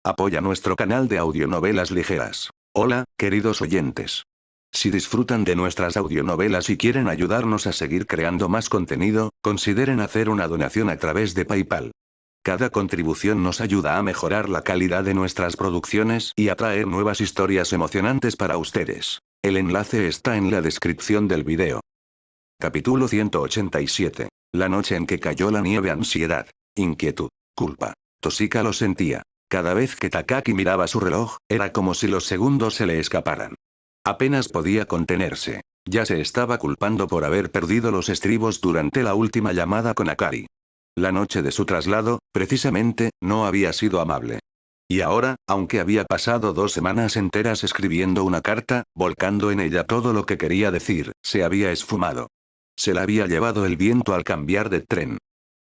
Apoya nuestro canal de audionovelas ligeras. Hola, queridos oyentes. Si disfrutan de nuestras audionovelas y quieren ayudarnos a seguir creando más contenido, consideren hacer una donación a través de PayPal. Cada contribución nos ayuda a mejorar la calidad de nuestras producciones y a traer nuevas historias emocionantes para ustedes. El enlace está en la descripción del video. Capítulo 187. La noche en que cayó la nieve. Ansiedad, inquietud, culpa. Toshika lo sentía. Cada vez que Takaki miraba su reloj, era como si los segundos se le escaparan. Apenas podía contenerse. Ya se estaba culpando por haber perdido los estribos durante la última llamada con Akari. La noche de su traslado, precisamente, no había sido amable. Y ahora, aunque había pasado 2 semanas enteras escribiendo una carta, volcando en ella todo lo que quería decir, se había esfumado. Se la había llevado el viento al cambiar de tren.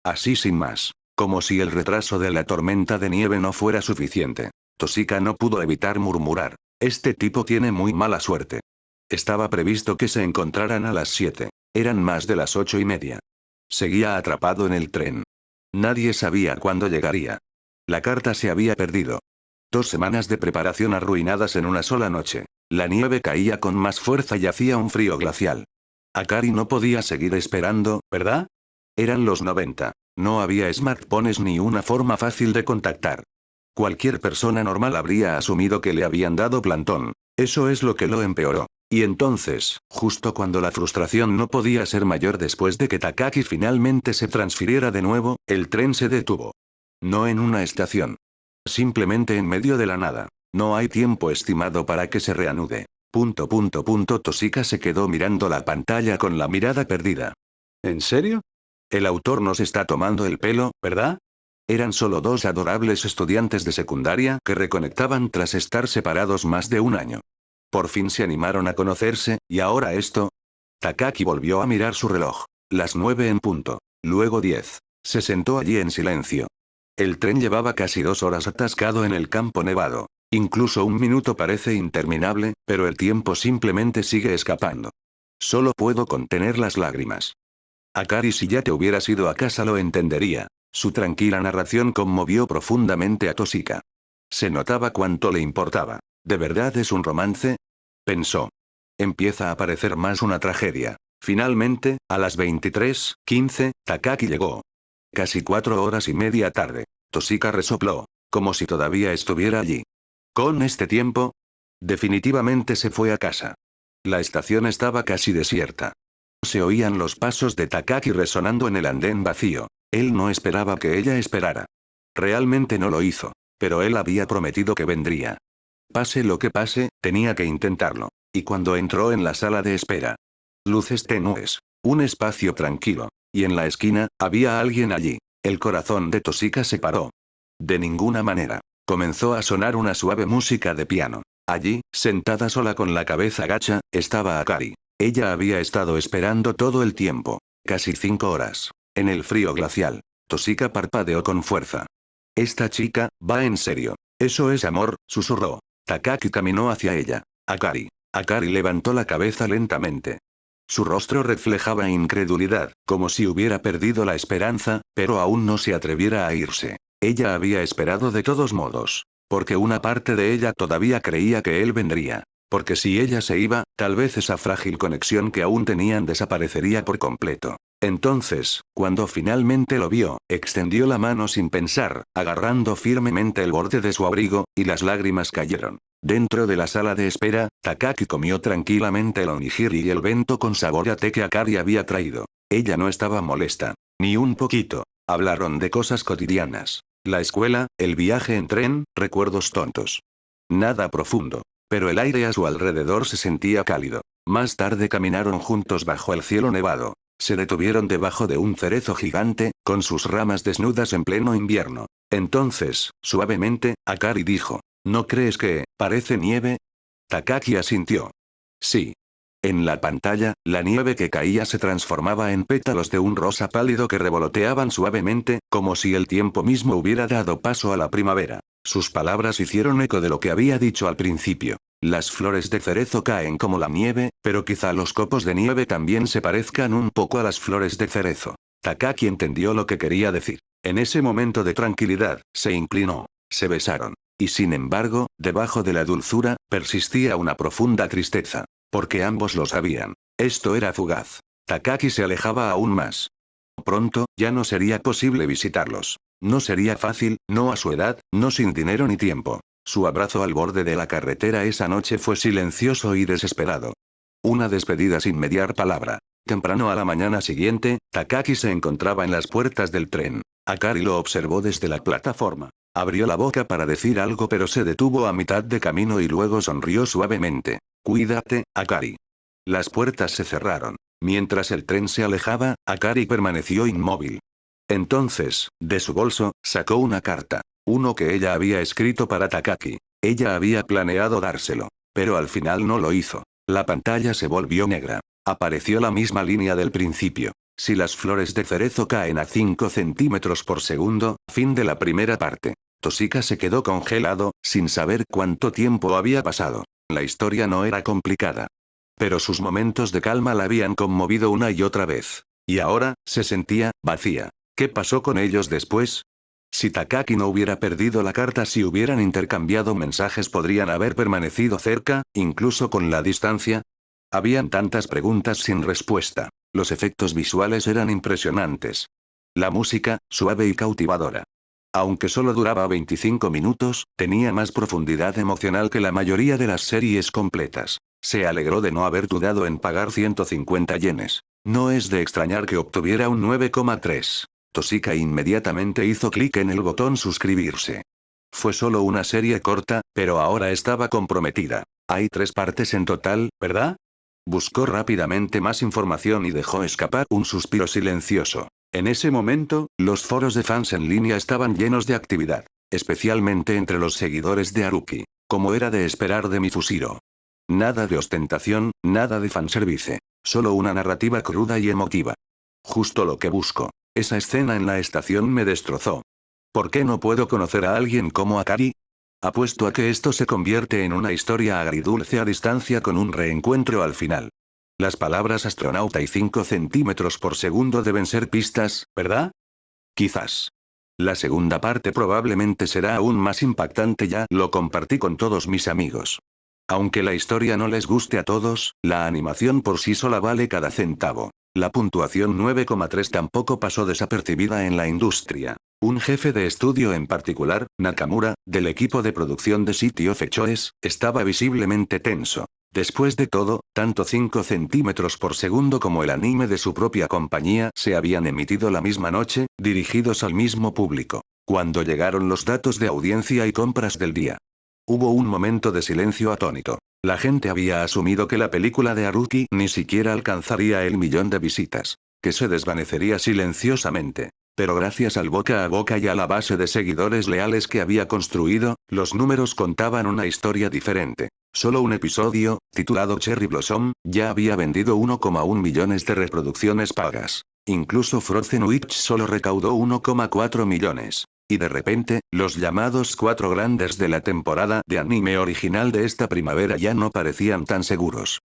Así sin más. Como si el retraso de la tormenta de nieve no fuera suficiente. Toshika no pudo evitar murmurar. Este tipo tiene muy mala suerte. Estaba previsto que se encontraran a las 7. Eran más de las 8:30. Seguía atrapado en el tren. Nadie sabía cuándo llegaría. La carta se había perdido. 2 semanas de preparación arruinadas en una sola noche. La nieve caía con más fuerza y hacía un frío glacial. Akari no podía seguir esperando, ¿verdad? Eran los 90. No había smartphones ni una forma fácil de contactar. Cualquier persona normal habría asumido que le habían dado plantón. Eso es lo que lo empeoró. Y entonces, justo cuando la frustración no podía ser mayor después de que Takaki finalmente se transfiriera de nuevo, el tren se detuvo. No en una estación. Simplemente en medio de la nada. No hay tiempo estimado para que se reanude. Toshika se quedó mirando la pantalla con la mirada perdida. ¿En serio? El autor nos está tomando el pelo, ¿verdad? Eran solo 2 adorables estudiantes de secundaria que reconectaban tras estar separados más de 1 año. Por fin se animaron a conocerse, y ahora esto. Takaki volvió a mirar su reloj. Las 9 en punto. Luego 10. Se sentó allí en silencio. El tren llevaba casi 2 horas atascado en el campo nevado. Incluso 1 minuto parece interminable, pero el tiempo simplemente sigue escapando. Solo puedo contener las lágrimas. Akari, si ya te hubieras ido a casa lo entendería. Su tranquila narración conmovió profundamente a Toshika. Se notaba cuánto le importaba. ¿De verdad es un romance? Pensó. Empieza a parecer más una tragedia. Finalmente, a las 23:15, Takaki llegó. Casi 4 horas y media tarde. Toshika resopló. Como si todavía estuviera allí. Con este tiempo, definitivamente se fue a casa. La estación estaba casi desierta. Se oían los pasos de Takaki resonando en el andén vacío. Él no esperaba que ella esperara. Realmente no lo hizo. Pero él había prometido que vendría. Pase lo que pase, tenía que intentarlo. Y cuando entró en la sala de espera. Luces tenues. Un espacio tranquilo. Y en la esquina, había alguien allí. El corazón de Toshika se paró. De ninguna manera. Comenzó a sonar una suave música de piano. Allí, sentada sola con la cabeza gacha, estaba Akari. Ella había estado esperando todo el tiempo. Casi 5 horas. En el frío glacial. Toshika parpadeó con fuerza. Esta chica, va en serio. Eso es amor, susurró. Takaki caminó hacia ella. Akari. Akari levantó la cabeza lentamente. Su rostro reflejaba incredulidad, como si hubiera perdido la esperanza, pero aún no se atreviera a irse. Ella había esperado de todos modos. Porque una parte de ella todavía creía que él vendría. Porque si ella se iba, tal vez esa frágil conexión que aún tenían desaparecería por completo. Entonces, cuando finalmente lo vio, extendió la mano sin pensar, agarrando firmemente el borde de su abrigo, y las lágrimas cayeron. Dentro de la sala de espera, Takaki comió tranquilamente el onigiri y el bento con sabor a té que Akari había traído. Ella no estaba molesta. Ni un poquito. Hablaron de cosas cotidianas. La escuela, el viaje en tren, recuerdos tontos. Nada profundo. Pero el aire a su alrededor se sentía cálido. Más tarde caminaron juntos bajo el cielo nevado. Se detuvieron debajo de un cerezo gigante, con sus ramas desnudas en pleno invierno. Entonces, suavemente, Akari dijo, ¿no crees que, parece nieve? Takaki asintió. Sí. En la pantalla, la nieve que caía se transformaba en pétalos de un rosa pálido que revoloteaban suavemente, como si el tiempo mismo hubiera dado paso a la primavera. Sus palabras hicieron eco de lo que había dicho al principio. Las flores de cerezo caen como la nieve, pero quizá los copos de nieve también se parezcan un poco a las flores de cerezo. Takaki entendió lo que quería decir. En ese momento de tranquilidad, se inclinó. Se besaron. Y sin embargo, debajo de la dulzura, persistía una profunda tristeza. Porque ambos lo sabían. Esto era fugaz. Takaki se alejaba aún más. Pronto, ya no sería posible visitarlos. No sería fácil, no a su edad, no sin dinero ni tiempo. Su abrazo al borde de la carretera esa noche fue silencioso y desesperado. Una despedida sin mediar palabra. Temprano a la mañana siguiente, Takaki se encontraba en las puertas del tren. Akari lo observó desde la plataforma. Abrió la boca para decir algo pero se detuvo a mitad de camino y luego sonrió suavemente. Cuídate, Akari. Las puertas se cerraron. Mientras el tren se alejaba, Akari permaneció inmóvil. Entonces, de su bolso, sacó una carta. Uno que ella había escrito para Takaki. Ella había planeado dárselo. Pero al final no lo hizo. La pantalla se volvió negra. Apareció la misma línea del principio. Si las flores de cerezo caen a 5 centímetros por segundo, fin de la primera parte. Toshika se quedó congelado, sin saber cuánto tiempo había pasado. La historia no era complicada. Pero sus momentos de calma la habían conmovido una y otra vez. Y ahora, se sentía vacía. ¿Qué pasó con ellos después? Si Takaki no hubiera perdido la carta, si hubieran intercambiado mensajes, podrían haber permanecido cerca, incluso con la distancia. Habían tantas preguntas sin respuesta. Los efectos visuales eran impresionantes. La música, suave y cautivadora. Aunque solo duraba 25 minutos, tenía más profundidad emocional que la mayoría de las series completas. Se alegró de no haber dudado en pagar 150 yenes. No es de extrañar que obtuviera un 9,3. Toshika inmediatamente hizo clic en el botón suscribirse. Fue solo una serie corta, pero ahora estaba comprometida. Hay 3 partes en total, ¿verdad? Buscó rápidamente más información y dejó escapar un suspiro silencioso. En ese momento, los foros de fans en línea estaban llenos de actividad. Especialmente entre los seguidores de Haruki. Como era de esperar de Mifushiro. Nada de ostentación, nada de fanservice. Solo una narrativa cruda y emotiva. Justo lo que busco. Esa escena en la estación me destrozó. ¿Por qué no puedo conocer a alguien como Akari? Apuesto a que esto se convierte en una historia agridulce a distancia con un reencuentro al final. Las palabras astronauta y 5 centímetros por segundo deben ser pistas, ¿verdad? Quizás. La segunda parte probablemente será aún más impactante, ya lo compartí con todos mis amigos. Aunque la historia no les guste a todos, la animación por sí sola vale cada centavo. La puntuación 9,3 tampoco pasó desapercibida en la industria. Un jefe de estudio en particular, Nakamura, del equipo de producción de City of Choice, estaba visiblemente tenso. Después de todo, tanto 5 centímetros por segundo como el anime de su propia compañía se habían emitido la misma noche, dirigidos al mismo público. Cuando llegaron los datos de audiencia y compras del día, hubo un momento de silencio atónito. La gente había asumido que la película de Haruki ni siquiera alcanzaría el 1.000.000 de visitas. Que se desvanecería silenciosamente. Pero gracias al boca a boca y a la base de seguidores leales que había construido, los números contaban una historia diferente. Solo un episodio, titulado Cherry Blossom, ya había vendido 1,1 millones de reproducciones pagas. Incluso Frozen Witch solo recaudó 1,4 millones. Y de repente, los llamados 4 grandes de la temporada de anime original de esta primavera ya no parecían tan seguros.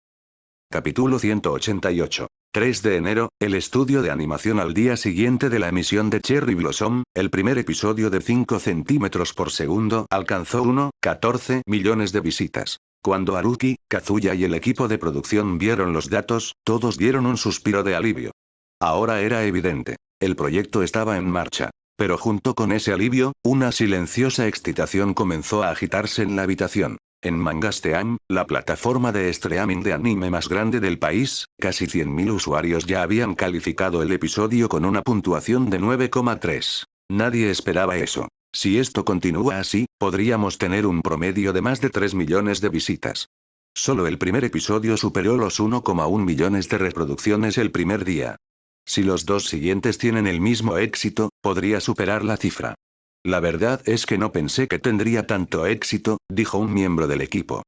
Capítulo 188. 3 de enero, el estudio de animación. Al día siguiente de la emisión de Cherry Blossom, el primer episodio de 5 centímetros por segundo alcanzó 1,14 millones de visitas. Cuando Haruki, Kazuya y el equipo de producción vieron los datos, todos dieron un suspiro de alivio. Ahora era evidente. El proyecto estaba en marcha. Pero junto con ese alivio, una silenciosa excitación comenzó a agitarse en la habitación. En Mangasteam, la plataforma de streaming de anime más grande del país, casi 100.000 usuarios ya habían calificado el episodio con una puntuación de 9,3. Nadie esperaba eso. Si esto continúa así, podríamos tener un promedio de más de 3 millones de visitas. Solo el primer episodio superó los 1,1 millones de reproducciones el primer día. Si los 2 siguientes tienen el mismo éxito, podría superar la cifra. La verdad es que no pensé que tendría tanto éxito, dijo un miembro del equipo.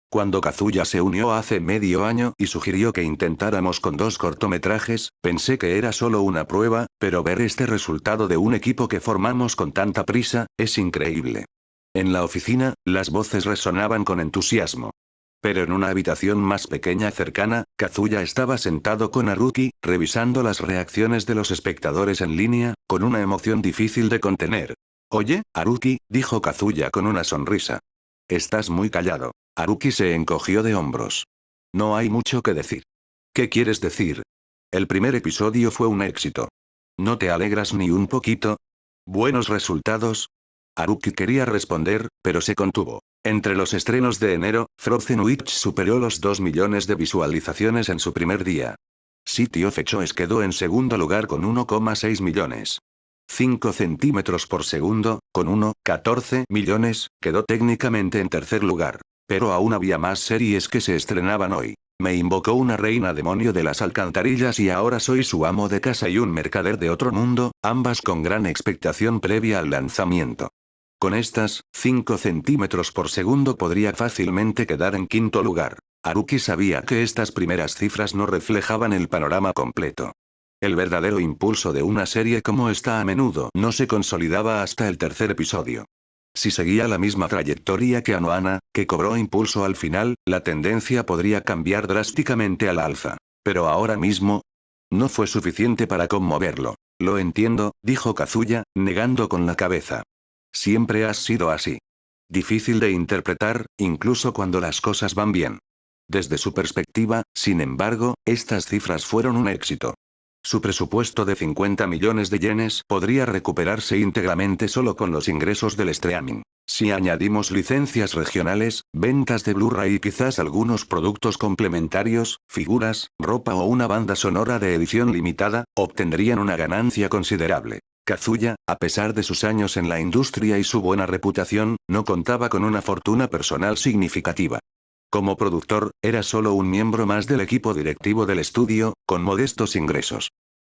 Cuando Kazuya se unió hace medio año y sugirió que intentáramos con 2 cortometrajes, pensé que era solo una prueba, pero ver este resultado de un equipo que formamos con tanta prisa, es increíble. En la oficina, las voces resonaban con entusiasmo. Pero en una habitación más pequeña cercana, Kazuya estaba sentado con Haruki, revisando las reacciones de los espectadores en línea, con una emoción difícil de contener. Oye, Haruki, dijo Kazuya con una sonrisa. Estás muy callado. Haruki se encogió de hombros. No hay mucho que decir. ¿Qué quieres decir? El primer episodio fue un éxito. ¿No te alegras ni un poquito? ¿Buenos resultados? Haruki quería responder, pero se contuvo. Entre los estrenos de enero, Frozen Witch superó los 2 millones de visualizaciones en su primer día. City of Choice quedó en segundo lugar con 1,6 millones. 5 centímetros por segundo, con 1,14 millones, quedó técnicamente en tercer lugar. Pero aún había más series que se estrenaban hoy. Me invocó una reina demonio de las alcantarillas y ahora soy su amo de casa y un mercader de otro mundo, ambas con gran expectación previa al lanzamiento. Con estas, 5 centímetros por segundo podría fácilmente quedar en quinto lugar. Haruki sabía que estas primeras cifras no reflejaban el panorama completo. El verdadero impulso de una serie como esta a menudo no se consolidaba hasta el tercer episodio. Si seguía la misma trayectoria que Anohana, que cobró impulso al final, la tendencia podría cambiar drásticamente al alza. Pero ahora mismo, no fue suficiente para conmoverlo. Lo entiendo, dijo Kazuya, negando con la cabeza. Siempre has sido así. Difícil de interpretar, incluso cuando las cosas van bien. Desde su perspectiva, sin embargo, estas cifras fueron un éxito. Su presupuesto de 50 millones de yenes podría recuperarse íntegramente solo con los ingresos del streaming. Si añadimos licencias regionales, ventas de Blu-ray y quizás algunos productos complementarios, figuras, ropa o una banda sonora de edición limitada, obtendrían una ganancia considerable. Kazuya, a pesar de sus años en la industria y su buena reputación, no contaba con una fortuna personal significativa. Como productor, era solo un miembro más del equipo directivo del estudio, con modestos ingresos.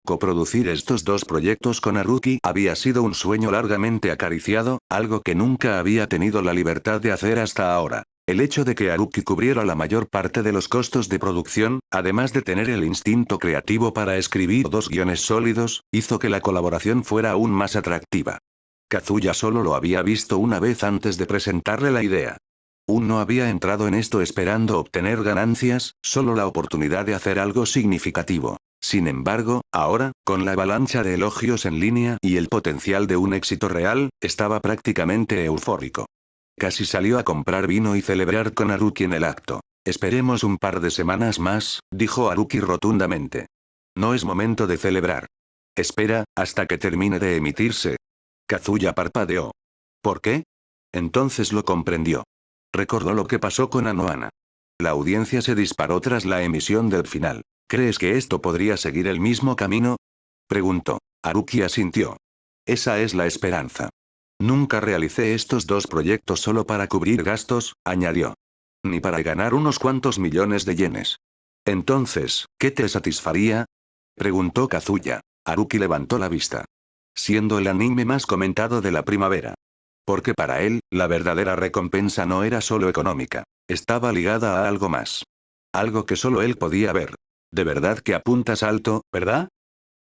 Coproducir estos dos proyectos con Haruki había sido un sueño largamente acariciado, algo que nunca había tenido la libertad de hacer hasta ahora. El hecho de que Haruki cubriera la mayor parte de los costos de producción, además de tener el instinto creativo para escribir dos guiones sólidos, hizo que la colaboración fuera aún más atractiva. Kazuya solo lo había visto una vez antes de presentarle la idea. No había entrado en esto esperando obtener ganancias, solo la oportunidad de hacer algo significativo. Sin embargo, ahora, con la avalancha de elogios en línea y el potencial de un éxito real, estaba prácticamente eufórico. Casi salió a comprar vino y celebrar con Haruki en el acto. Esperemos un par de semanas más, dijo Haruki rotundamente. No es momento de celebrar. Espera, hasta que termine de emitirse. Kazuya parpadeó. ¿Por qué? Entonces lo comprendió. Recordó lo que pasó con Anohana. La audiencia se disparó tras la emisión del final. ¿Crees que esto podría seguir el mismo camino? Preguntó. Haruki asintió. Esa es la esperanza. Nunca realicé estos dos proyectos solo para cubrir gastos, añadió. Ni para ganar unos cuantos millones de yenes. Entonces, ¿qué te satisfaría? Preguntó Kazuya. Haruki levantó la vista. Siendo el anime más comentado de la primavera. Porque para él, la verdadera recompensa no era solo económica. Estaba ligada a algo más. Algo que solo él podía ver. De verdad que apuntas alto, ¿verdad?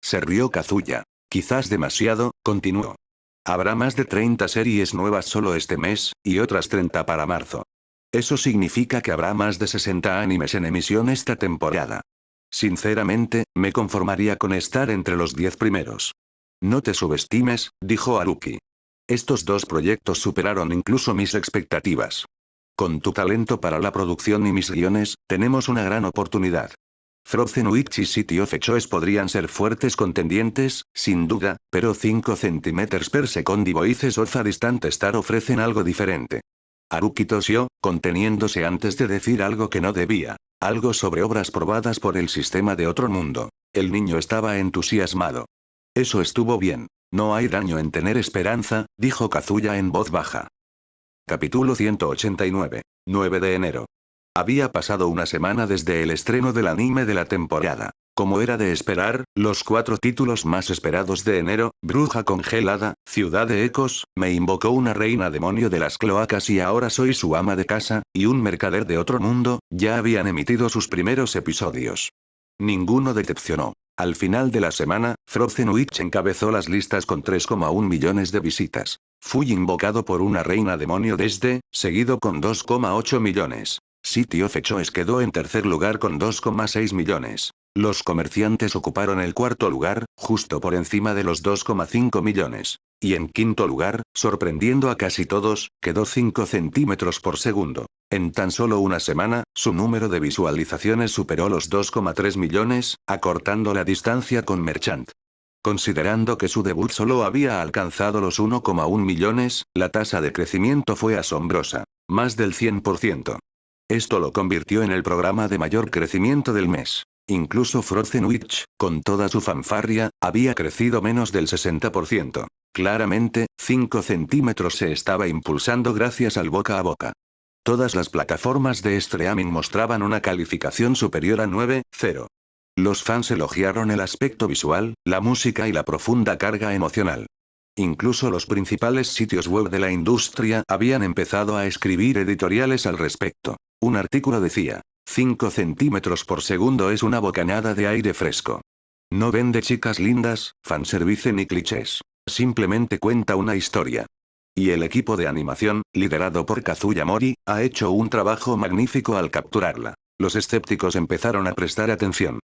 Se rió Kazuya. Quizás demasiado, continuó. Habrá más de 30 series nuevas solo este mes, y otras 30 para marzo. Eso significa que habrá más de 60 animes en emisión esta temporada. Sinceramente, me conformaría con estar entre los 10 primeros. No te subestimes, dijo Haruki. Estos dos proyectos superaron incluso mis expectativas. Con tu talento para la producción y mis guiones, tenemos una gran oportunidad. Frozen Witch y City of Choice podrían ser fuertes contendientes, sin duda, pero 5 cm per second y Voices of a Distant Star ofrecen algo diferente. Haruki tosió, conteniéndose antes de decir algo que no debía. Algo sobre obras probadas por el sistema de otro mundo. El niño estaba entusiasmado. Eso estuvo bien. No hay daño en tener esperanza, dijo Kazuya en voz baja. Capítulo 189. 9 de enero. Había pasado una semana desde el estreno del anime de la temporada. Como era de esperar, los 4 títulos más esperados de enero, Bruja congelada, Ciudad de ecos, Me invocó una reina demonio de las cloacas y ahora soy su ama de casa, y un mercader de otro mundo, ya habían emitido sus primeros episodios. Ninguno decepcionó. Al final de la semana, Frozen Witch encabezó las listas con 3,1 millones de visitas. Fui invocado por una reina demonio desde, seguido con 2,8 millones. City of Choice quedó en tercer lugar con 2,6 millones. Los comerciantes ocuparon el cuarto lugar, justo por encima de los 2,5 millones. Y en quinto lugar, sorprendiendo a casi todos, quedó 5 centímetros por segundo. En tan solo una semana, su número de visualizaciones superó los 2,3 millones, acortando la distancia con Merchant. Considerando que su debut solo había alcanzado los 1,1 millones, la tasa de crecimiento fue asombrosa. Más del 100%. Esto lo convirtió en el programa de mayor crecimiento del mes. Incluso Frozen Witch, con toda su fanfarria, había crecido menos del 60%. Claramente, 5 centímetros se estaba impulsando gracias al boca a boca. Todas las plataformas de streaming mostraban una calificación superior a 9,0. Los fans elogiaron el aspecto visual, la música y la profunda carga emocional. Incluso los principales sitios web de la industria habían empezado a escribir editoriales al respecto. Un artículo decía: 5 centímetros por segundo es una bocanada de aire fresco. No vende chicas lindas, fanservice ni clichés. Simplemente cuenta una historia. Y el equipo de animación, liderado por Kazuya Mori, ha hecho un trabajo magnífico al capturarla. Los escépticos empezaron a prestar atención.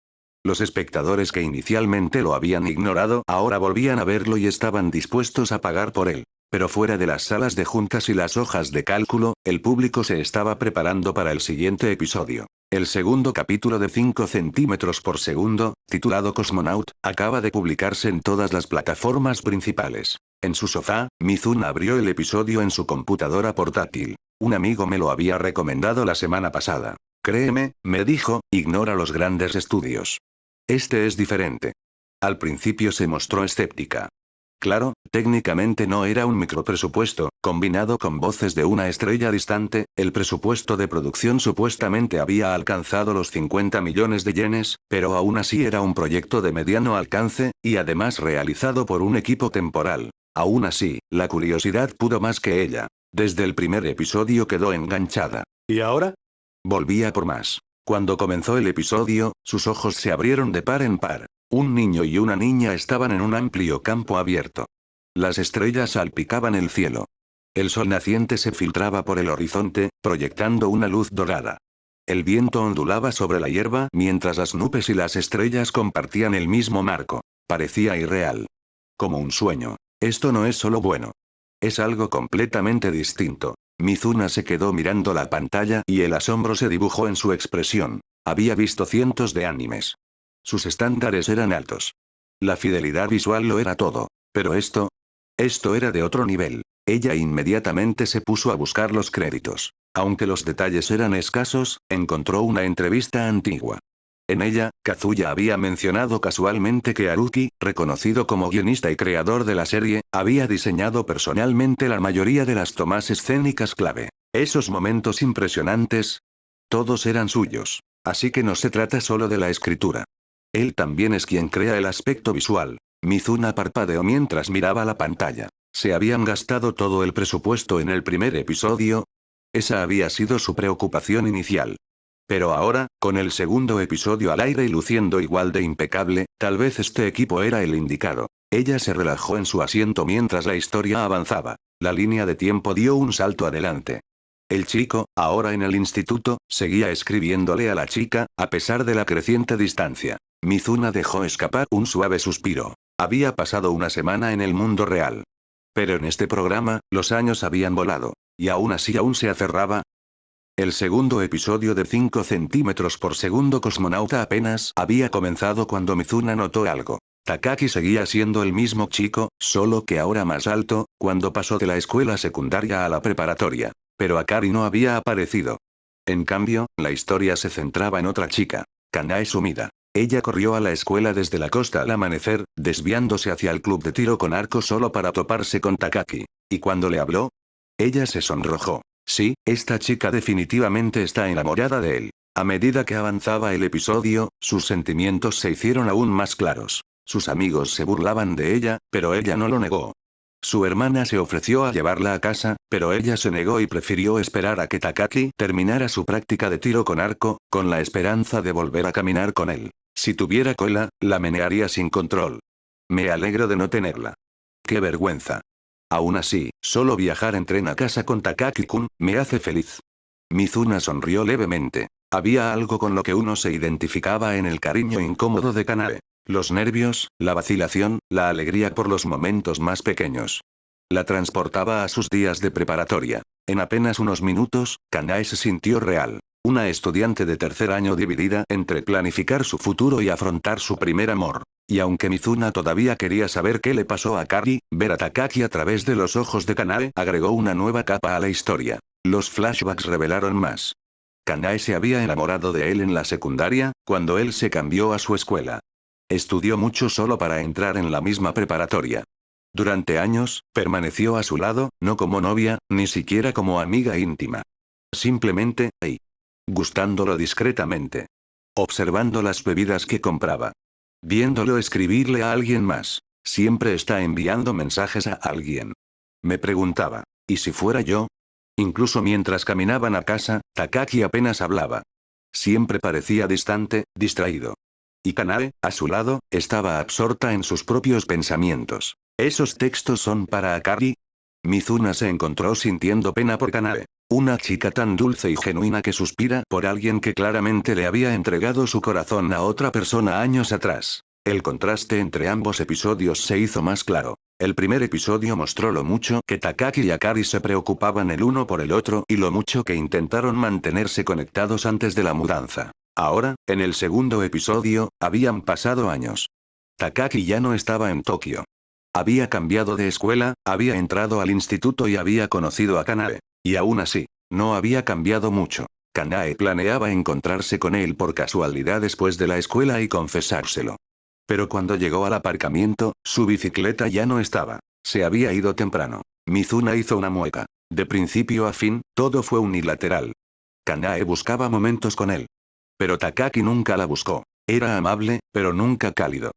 Los espectadores que inicialmente lo habían ignorado ahora volvían a verlo y estaban dispuestos a pagar por él. Pero fuera de las salas de juntas y las hojas de cálculo, el público se estaba preparando para el siguiente episodio. El segundo capítulo de 5 centímetros por segundo, titulado Cosmonaut, acaba de publicarse en todas las plataformas principales. En su sofá, Mizuna abrió el episodio en su computadora portátil. Un amigo me lo había recomendado la semana pasada. Créeme, me dijo, ignora los grandes estudios. Este es diferente. Al principio se mostró escéptica. Claro, técnicamente no era un micropresupuesto, combinado con voces de una estrella distante, el presupuesto de producción supuestamente había alcanzado los 50 millones de yenes, pero aún así era un proyecto de mediano alcance, y además realizado por un equipo temporal. Aún así, la curiosidad pudo más que ella. Desde el primer episodio quedó enganchada. ¿Y ahora? Volvía por más. Cuando comenzó el episodio, sus ojos se abrieron de par en par. Un niño y una niña estaban en un amplio campo abierto. Las estrellas salpicaban el cielo. El sol naciente se filtraba por el horizonte, proyectando una luz dorada. El viento ondulaba sobre la hierba mientras las nubes y las estrellas compartían el mismo marco. Parecía irreal. Como un sueño. Esto no es solo bueno. Es algo completamente distinto. Mizuna se quedó mirando la pantalla y el asombro se dibujó en su expresión. Había visto cientos de animes. Sus estándares eran altos. La fidelidad visual lo era todo. Pero esto era de otro nivel. Ella inmediatamente se puso a buscar los créditos. Aunque los detalles eran escasos, encontró una entrevista antigua. En ella, Kazuya había mencionado casualmente que Haruki, reconocido como guionista y creador de la serie, había diseñado personalmente la mayoría de las tomas escénicas clave. Esos momentos impresionantes, todos eran suyos. Así que no se trata solo de la escritura. Él también es quien crea el aspecto visual. Mizuna parpadeó mientras miraba la pantalla. ¿Se habían gastado todo el presupuesto en el primer episodio? Esa había sido su preocupación inicial. Pero ahora, con el segundo episodio al aire y luciendo igual de impecable, tal vez este equipo era el indicado. Ella se relajó en su asiento mientras la historia avanzaba. La línea de tiempo dio un salto adelante. El chico, ahora en el instituto, seguía escribiéndole a la chica, a pesar de la creciente distancia. Mizuna dejó escapar un suave suspiro. Había pasado una semana en el mundo real. Pero en este programa, los años habían volado. Y aún así aún se aferraba. El segundo episodio de 5 centímetros por segundo Cosmonauta apenas había comenzado cuando Mizuna notó algo. Takaki seguía siendo el mismo chico, solo que ahora más alto, cuando pasó de la escuela secundaria a la preparatoria. Pero Akari no había aparecido. En cambio, la historia se centraba en otra chica. Kanae Sumida. Ella corrió a la escuela desde la costa al amanecer, desviándose hacia el club de tiro con arco solo para toparse con Takaki. ¿Y cuando le habló? Ella se sonrojó. Sí, esta chica definitivamente está enamorada de él. A medida que avanzaba el episodio, sus sentimientos se hicieron aún más claros. Sus amigos se burlaban de ella, pero ella no lo negó. Su hermana se ofreció a llevarla a casa, pero ella se negó y prefirió esperar a que Takaki terminara su práctica de tiro con arco, con la esperanza de volver a caminar con él. Si tuviera cola, la menearía sin control. Me alegro de no tenerla. ¡Qué vergüenza! Aún así, solo viajar en tren a casa con Takaki-kun, me hace feliz. Mizuna sonrió levemente. Había algo con lo que uno se identificaba en el cariño incómodo de Kanae. Los nervios, la vacilación, la alegría por los momentos más pequeños. La transportaba a sus días de preparatoria. En apenas unos minutos, Kanae se sintió real. Una estudiante de tercer año dividida entre planificar su futuro y afrontar su primer amor. Y aunque Mizuna todavía quería saber qué le pasó a Kari, ver a Takaki a través de los ojos de Kanae agregó una nueva capa a la historia. Los flashbacks revelaron más. Kanae se había enamorado de él en la secundaria, cuando él se cambió a su escuela. Estudió mucho solo para entrar en la misma preparatoria. Durante años, permaneció a su lado, no como novia, ni siquiera como amiga íntima. Simplemente, ahí. Gustándolo discretamente. Observando las bebidas que compraba. Viéndolo escribirle a alguien más. Siempre está enviando mensajes a alguien. Me preguntaba, ¿y si fuera yo? Incluso mientras caminaban a casa, Takaki apenas hablaba. Siempre parecía distante, distraído. Y Kanae, a su lado, estaba absorta en sus propios pensamientos. ¿Esos textos son para Akari? Mizuna se encontró sintiendo pena por Kanae. Una chica tan dulce y genuina que suspira por alguien que claramente le había entregado su corazón a otra persona años atrás. El contraste entre ambos episodios se hizo más claro. El primer episodio mostró lo mucho que Takaki y Akari se preocupaban el uno por el otro y lo mucho que intentaron mantenerse conectados antes de la mudanza. Ahora, en el segundo episodio, habían pasado años. Takaki ya no estaba en Tokio. Había cambiado de escuela, había entrado al instituto y había conocido a Kanae. Y aún así, no había cambiado mucho. Kanae planeaba encontrarse con él por casualidad después de la escuela y confesárselo. Pero cuando llegó al aparcamiento, su bicicleta ya no estaba. Se había ido temprano. Mizuna hizo una mueca. De principio a fin, todo fue unilateral. Kanae buscaba momentos con él. Pero Takaki nunca la buscó. Era amable, pero nunca cálido.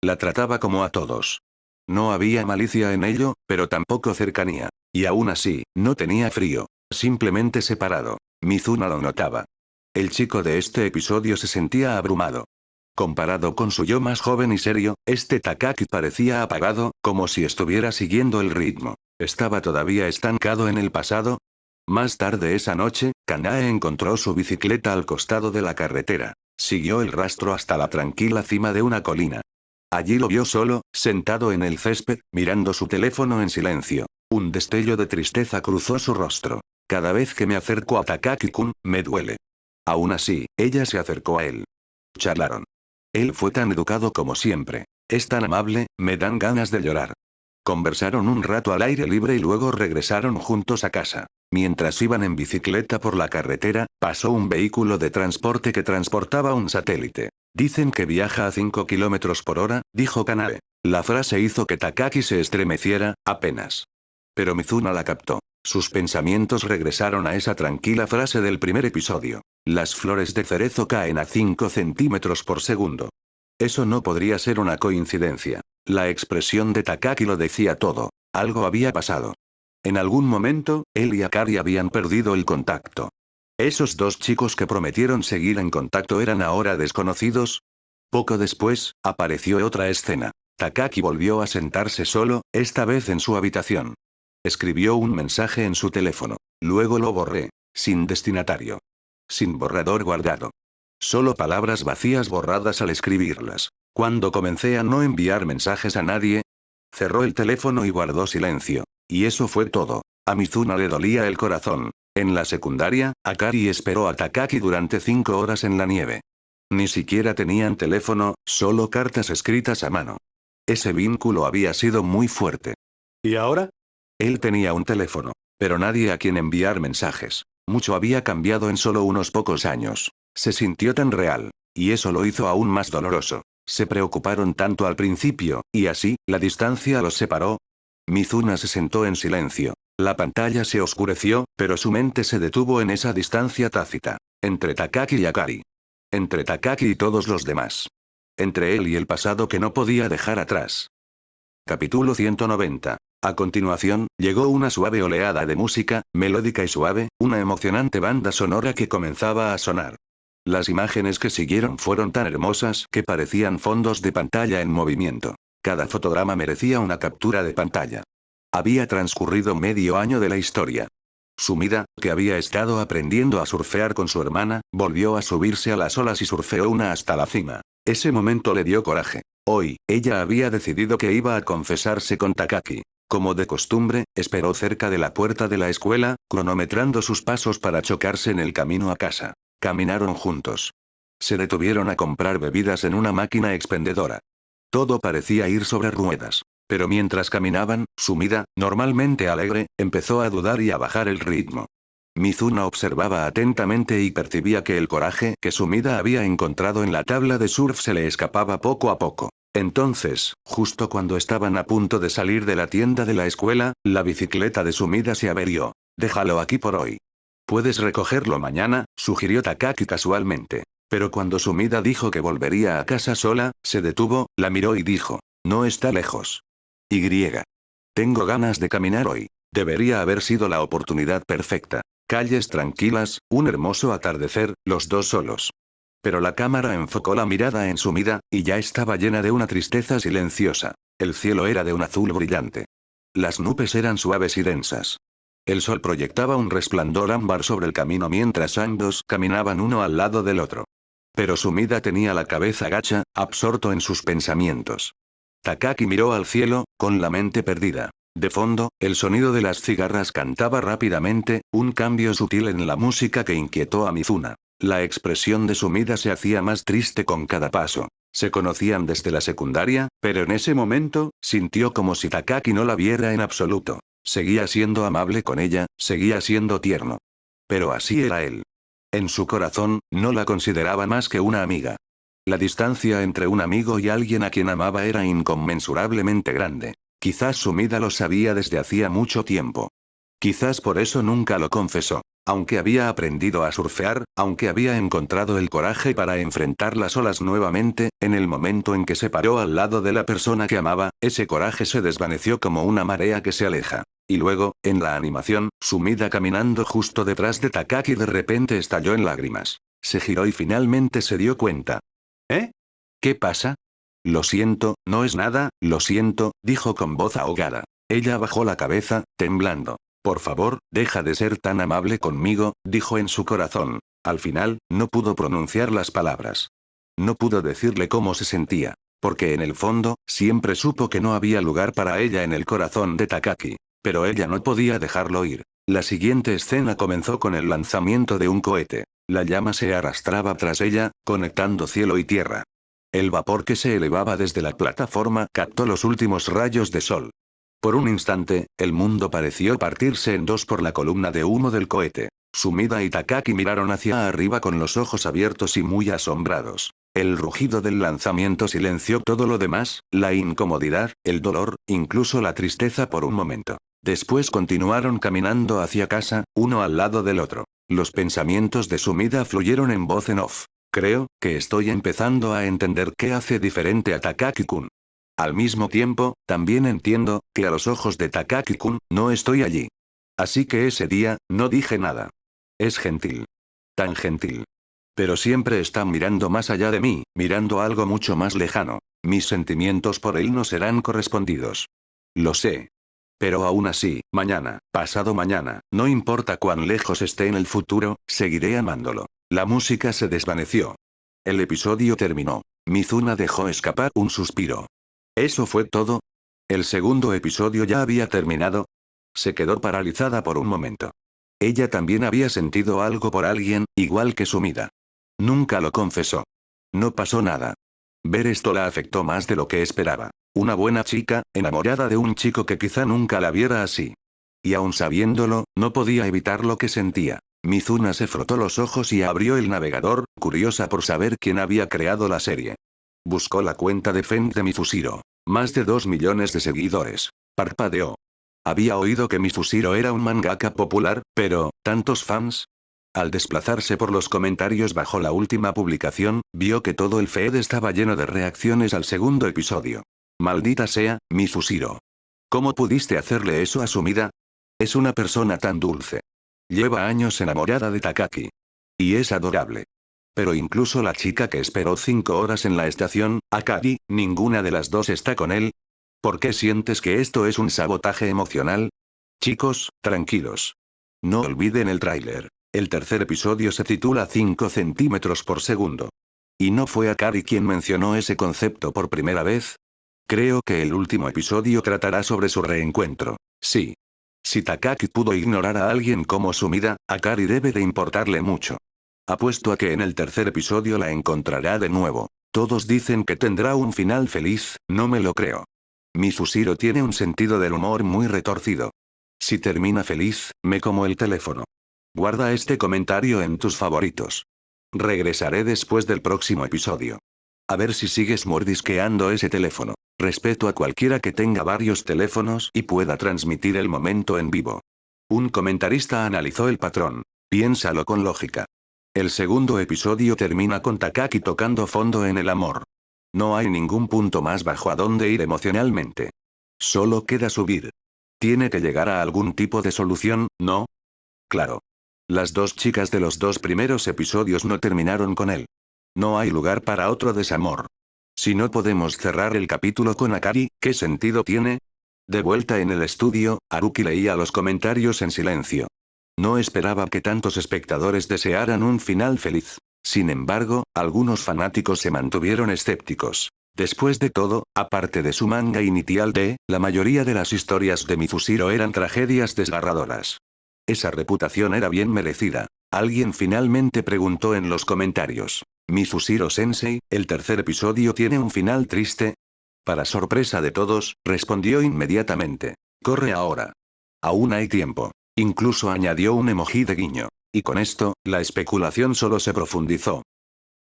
La trataba como a todos. No había malicia en ello, pero tampoco cercanía. Y aún así, no tenía frío. Simplemente separado. Mizuna lo notaba. El chico de este episodio se sentía abrumado. Comparado con su yo más joven y serio, este Takaki parecía apagado, como si estuviera siguiendo el ritmo. ¿Estaba todavía estancado en el pasado? Más tarde esa noche, Kanae encontró su bicicleta al costado de la carretera. Siguió el rastro hasta la tranquila cima de una colina. Allí lo vio solo, sentado en el césped, mirando su teléfono en silencio. Un destello de tristeza cruzó su rostro. Cada vez que me acerco a Takaki-kun, me duele. Aún así, ella se acercó a él. Charlaron. Él fue tan educado como siempre. Es tan amable, me dan ganas de llorar. Conversaron un rato al aire libre y luego regresaron juntos a casa. Mientras iban en bicicleta por la carretera, pasó un vehículo de transporte que transportaba un satélite. Dicen que viaja a 5 kilómetros por hora, dijo Kanae. La frase hizo que Takaki se estremeciera, apenas. Pero Mizuna la captó. Sus pensamientos regresaron a esa tranquila frase del primer episodio. Las flores de cerezo caen a 5 centímetros por segundo. Eso no podría ser una coincidencia. La expresión de Takaki lo decía todo. Algo había pasado. En algún momento, él y Akari habían perdido el contacto. ¿Esos dos chicos que prometieron seguir en contacto eran ahora desconocidos? Poco después, apareció otra escena. Takaki volvió a sentarse solo, esta vez en su habitación. Escribió un mensaje en su teléfono. Luego lo borré. Sin destinatario. Sin borrador guardado. Solo palabras vacías borradas al escribirlas. Cuando comencé a no enviar mensajes a nadie, cerró el teléfono y guardó silencio. Y eso fue todo. A Mizuna le dolía el corazón. En la secundaria, Akari esperó a Takaki durante 5 horas en la nieve. Ni siquiera tenían teléfono, solo cartas escritas a mano. Ese vínculo había sido muy fuerte. ¿Y ahora? Él tenía un teléfono, pero nadie a quien enviar mensajes. Mucho había cambiado en solo unos pocos años. Se sintió tan real. Y eso lo hizo aún más doloroso. Se preocuparon tanto al principio, y así, la distancia los separó. Mizuna se sentó en silencio. La pantalla se oscureció, pero su mente se detuvo en esa distancia tácita. Entre Takaki y Akari. Entre Takaki y todos los demás. Entre él y el pasado que no podía dejar atrás. Capítulo 190. A continuación, llegó una suave oleada de música, melódica y suave, una emocionante banda sonora que comenzaba a sonar. Las imágenes que siguieron fueron tan hermosas que parecían fondos de pantalla en movimiento. Cada fotograma merecía una captura de pantalla. Había transcurrido medio año de la historia. Sumida, que había estado aprendiendo a surfear con su hermana, volvió a subirse a las olas y surfeó una hasta la cima. Ese momento le dio coraje. Hoy, ella había decidido que iba a confesarse con Takaki. Como de costumbre, esperó cerca de la puerta de la escuela, cronometrando sus pasos para chocarse en el camino a casa. Caminaron juntos. Se detuvieron a comprar bebidas en una máquina expendedora. Todo parecía ir sobre ruedas. Pero mientras caminaban, Sumida, normalmente alegre, empezó a dudar y a bajar el ritmo. Mizuna observaba atentamente y percibía que el coraje que Sumida había encontrado en la tabla de surf se le escapaba poco a poco. Entonces, justo cuando estaban a punto de salir de la tienda de la escuela, la bicicleta de Sumida se averió. Déjalo aquí por hoy. Puedes recogerlo mañana, sugirió Takaki casualmente. Pero cuando Sumida dijo que volvería a casa sola, se detuvo, la miró y dijo, no está lejos. Tengo ganas de caminar hoy. Debería haber sido la oportunidad perfecta. Calles tranquilas, un hermoso atardecer, los dos solos. Pero la cámara enfocó la mirada en Sumida, y ya estaba llena de una tristeza silenciosa. El cielo era de un azul brillante. Las nubes eran suaves y densas. El sol proyectaba un resplandor ámbar sobre el camino mientras ambos caminaban uno al lado del otro. Pero Sumida tenía la cabeza gacha, absorto en sus pensamientos. Takaki miró al cielo, con la mente perdida. De fondo, el sonido de las cigarras cantaba rápidamente, un cambio sutil en la música que inquietó a Mizuna. La expresión de Sumida se hacía más triste con cada paso. Se conocían desde la secundaria, pero en ese momento, sintió como si Takaki no la viera en absoluto. Seguía siendo amable con ella, seguía siendo tierno. Pero así era él. En su corazón, no la consideraba más que una amiga. La distancia entre un amigo y alguien a quien amaba era inconmensurablemente grande. Quizás Sumida lo sabía desde hacía mucho tiempo. Quizás por eso nunca lo confesó. Aunque había aprendido a surfear, aunque había encontrado el coraje para enfrentar las olas nuevamente, en el momento en que se paró al lado de la persona que amaba, ese coraje se desvaneció como una marea que se aleja. Y luego, en la animación, Sumida caminando justo detrás de Takaki de repente estalló en lágrimas. Se giró y finalmente se dio cuenta. ¿Eh? ¿Qué pasa? Lo siento, no es nada, lo siento, dijo con voz ahogada. Ella bajó la cabeza, temblando. Por favor, deja de ser tan amable conmigo, dijo en su corazón. Al final, no pudo pronunciar las palabras. No pudo decirle cómo se sentía. Porque en el fondo, siempre supo que no había lugar para ella en el corazón de Takaki. Pero ella no podía dejarlo ir. La siguiente escena comenzó con el lanzamiento de un cohete. La llama se arrastraba tras ella, conectando cielo y tierra. El vapor que se elevaba desde la plataforma captó los últimos rayos de sol. Por un instante, el mundo pareció partirse en dos por la columna de humo del cohete. Sumida y Takaki miraron hacia arriba con los ojos abiertos y muy asombrados. El rugido del lanzamiento silenció todo lo demás, la incomodidad, el dolor, incluso la tristeza por un momento. Después continuaron caminando hacia casa, uno al lado del otro. Los pensamientos de Sumida fluyeron en voz en off. Creo que estoy empezando a entender qué hace diferente a Takaki-kun. Al mismo tiempo, también entiendo que a los ojos de Takaki-kun, no estoy allí. Así que ese día, no dije nada. Es gentil. Tan gentil. Pero siempre está mirando más allá de mí, mirando algo mucho más lejano. Mis sentimientos por él no serán correspondidos. Lo sé. Pero aún así, mañana, pasado mañana, no importa cuán lejos esté en el futuro, seguiré amándolo. La música se desvaneció. El episodio terminó. Mizuna dejó escapar un suspiro. ¿Eso fue todo? ¿El segundo episodio ya había terminado? Se quedó paralizada por un momento. Ella también había sentido algo por alguien, igual que Sumida. Nunca lo confesó. No pasó nada. Ver esto la afectó más de lo que esperaba. Una buena chica, enamorada de un chico que quizá nunca la viera así. Y aun sabiéndolo, no podía evitar lo que sentía. Mizuna se frotó los ojos y abrió el navegador, curiosa por saber quién había creado la serie. Buscó la cuenta de Feng de Mifusiro. Más de 2 millones de seguidores. Parpadeó. Había oído que Mifusiro era un mangaka popular, pero, ¿tantos fans? Al desplazarse por los comentarios bajo la última publicación, vio que todo el feed estaba lleno de reacciones al segundo episodio. Maldita sea, Mifusiro. ¿Cómo pudiste hacerle eso a Sumida? Es una persona tan dulce. Lleva años enamorada de Takaki. Y es adorable. Pero incluso la chica que esperó 5 horas en la estación, Akari, ninguna de las dos está con él. ¿Por qué sientes que esto es un sabotaje emocional? Chicos, tranquilos. No olviden el tráiler. El tercer episodio se titula 5 centímetros por segundo. ¿Y no fue Akari quien mencionó ese concepto por primera vez? Creo que el último episodio tratará sobre su reencuentro. Sí. Si Takagi pudo ignorar a alguien como Sumida, a Kari debe de importarle mucho. Apuesto a que en el tercer episodio la encontrará de nuevo. Todos dicen que tendrá un final feliz, no me lo creo. Mifusiro tiene un sentido del humor muy retorcido. Si termina feliz, me como el teléfono. Guarda este comentario en tus favoritos. Regresaré después del próximo episodio. A ver si sigues mordisqueando ese teléfono. Respeto a cualquiera que tenga varios teléfonos y pueda transmitir el momento en vivo. Un comentarista analizó el patrón. Piénsalo con lógica. El segundo episodio termina con Takagi tocando fondo en el amor. No hay ningún punto más bajo a donde ir emocionalmente. Solo queda subir. Tiene que llegar a algún tipo de solución, ¿no? Claro. Las dos chicas de los dos primeros episodios no terminaron con él. No hay lugar para otro desamor. Si no podemos cerrar el capítulo con Akari, ¿qué sentido tiene? De vuelta en el estudio, Haruki leía los comentarios en silencio. No esperaba que tantos espectadores desearan un final feliz. Sin embargo, algunos fanáticos se mantuvieron escépticos. Después de todo, aparte de su manga inicial la mayoría de las historias de Mifusiro eran tragedias desgarradoras. Esa reputación era bien merecida. Alguien finalmente preguntó en los comentarios. Mifusiro-sensei, ¿el tercer episodio tiene un final triste? Para sorpresa de todos, respondió inmediatamente. Corre ahora. Aún hay tiempo. Incluso añadió un emoji de guiño. Y con esto, la especulación solo se profundizó.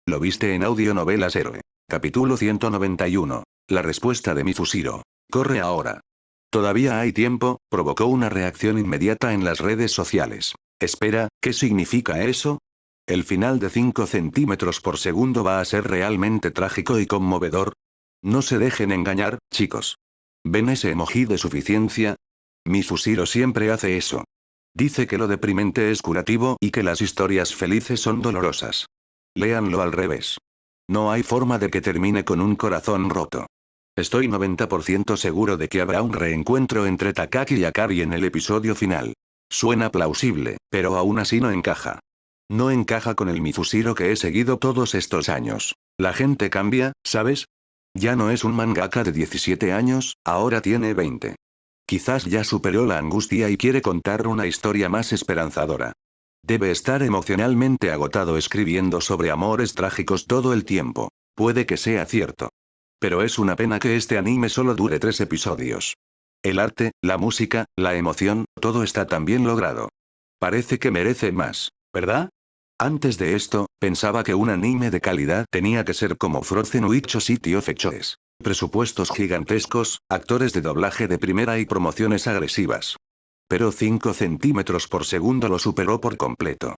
Lo viste en Audionovelas Héroe. Capítulo 191. La respuesta de Mifusiro. Corre ahora. Todavía hay tiempo, provocó una reacción inmediata en las redes sociales. Espera, ¿qué significa eso? El final de 5 centímetros por segundo va a ser realmente trágico y conmovedor. No se dejen engañar, chicos. ¿Ven ese emoji de suficiencia? Mifusiro siempre hace eso. Dice que lo deprimente es curativo y que las historias felices son dolorosas. Léanlo al revés. No hay forma de que termine con un corazón roto. Estoy 90% seguro de que habrá un reencuentro entre Takagi y Akari en el episodio final. Suena plausible, pero aún así no encaja. No encaja con el Mifusiro que he seguido todos estos años. La gente cambia, ¿sabes? Ya no es un mangaka de 17 años, ahora tiene 20. Quizás ya superó la angustia y quiere contar una historia más esperanzadora. Debe estar emocionalmente agotado escribiendo sobre amores trágicos todo el tiempo. Puede que sea cierto. Pero es una pena que este anime solo dure 3 episodios. El arte, la música, la emoción, todo está tan bien logrado. Parece que merece más, ¿verdad? Antes de esto, pensaba que un anime de calidad tenía que ser como Frozen Witch City of Echoes. Presupuestos gigantescos, actores de doblaje de primera y promociones agresivas. Pero 5 centímetros por segundo lo superó por completo.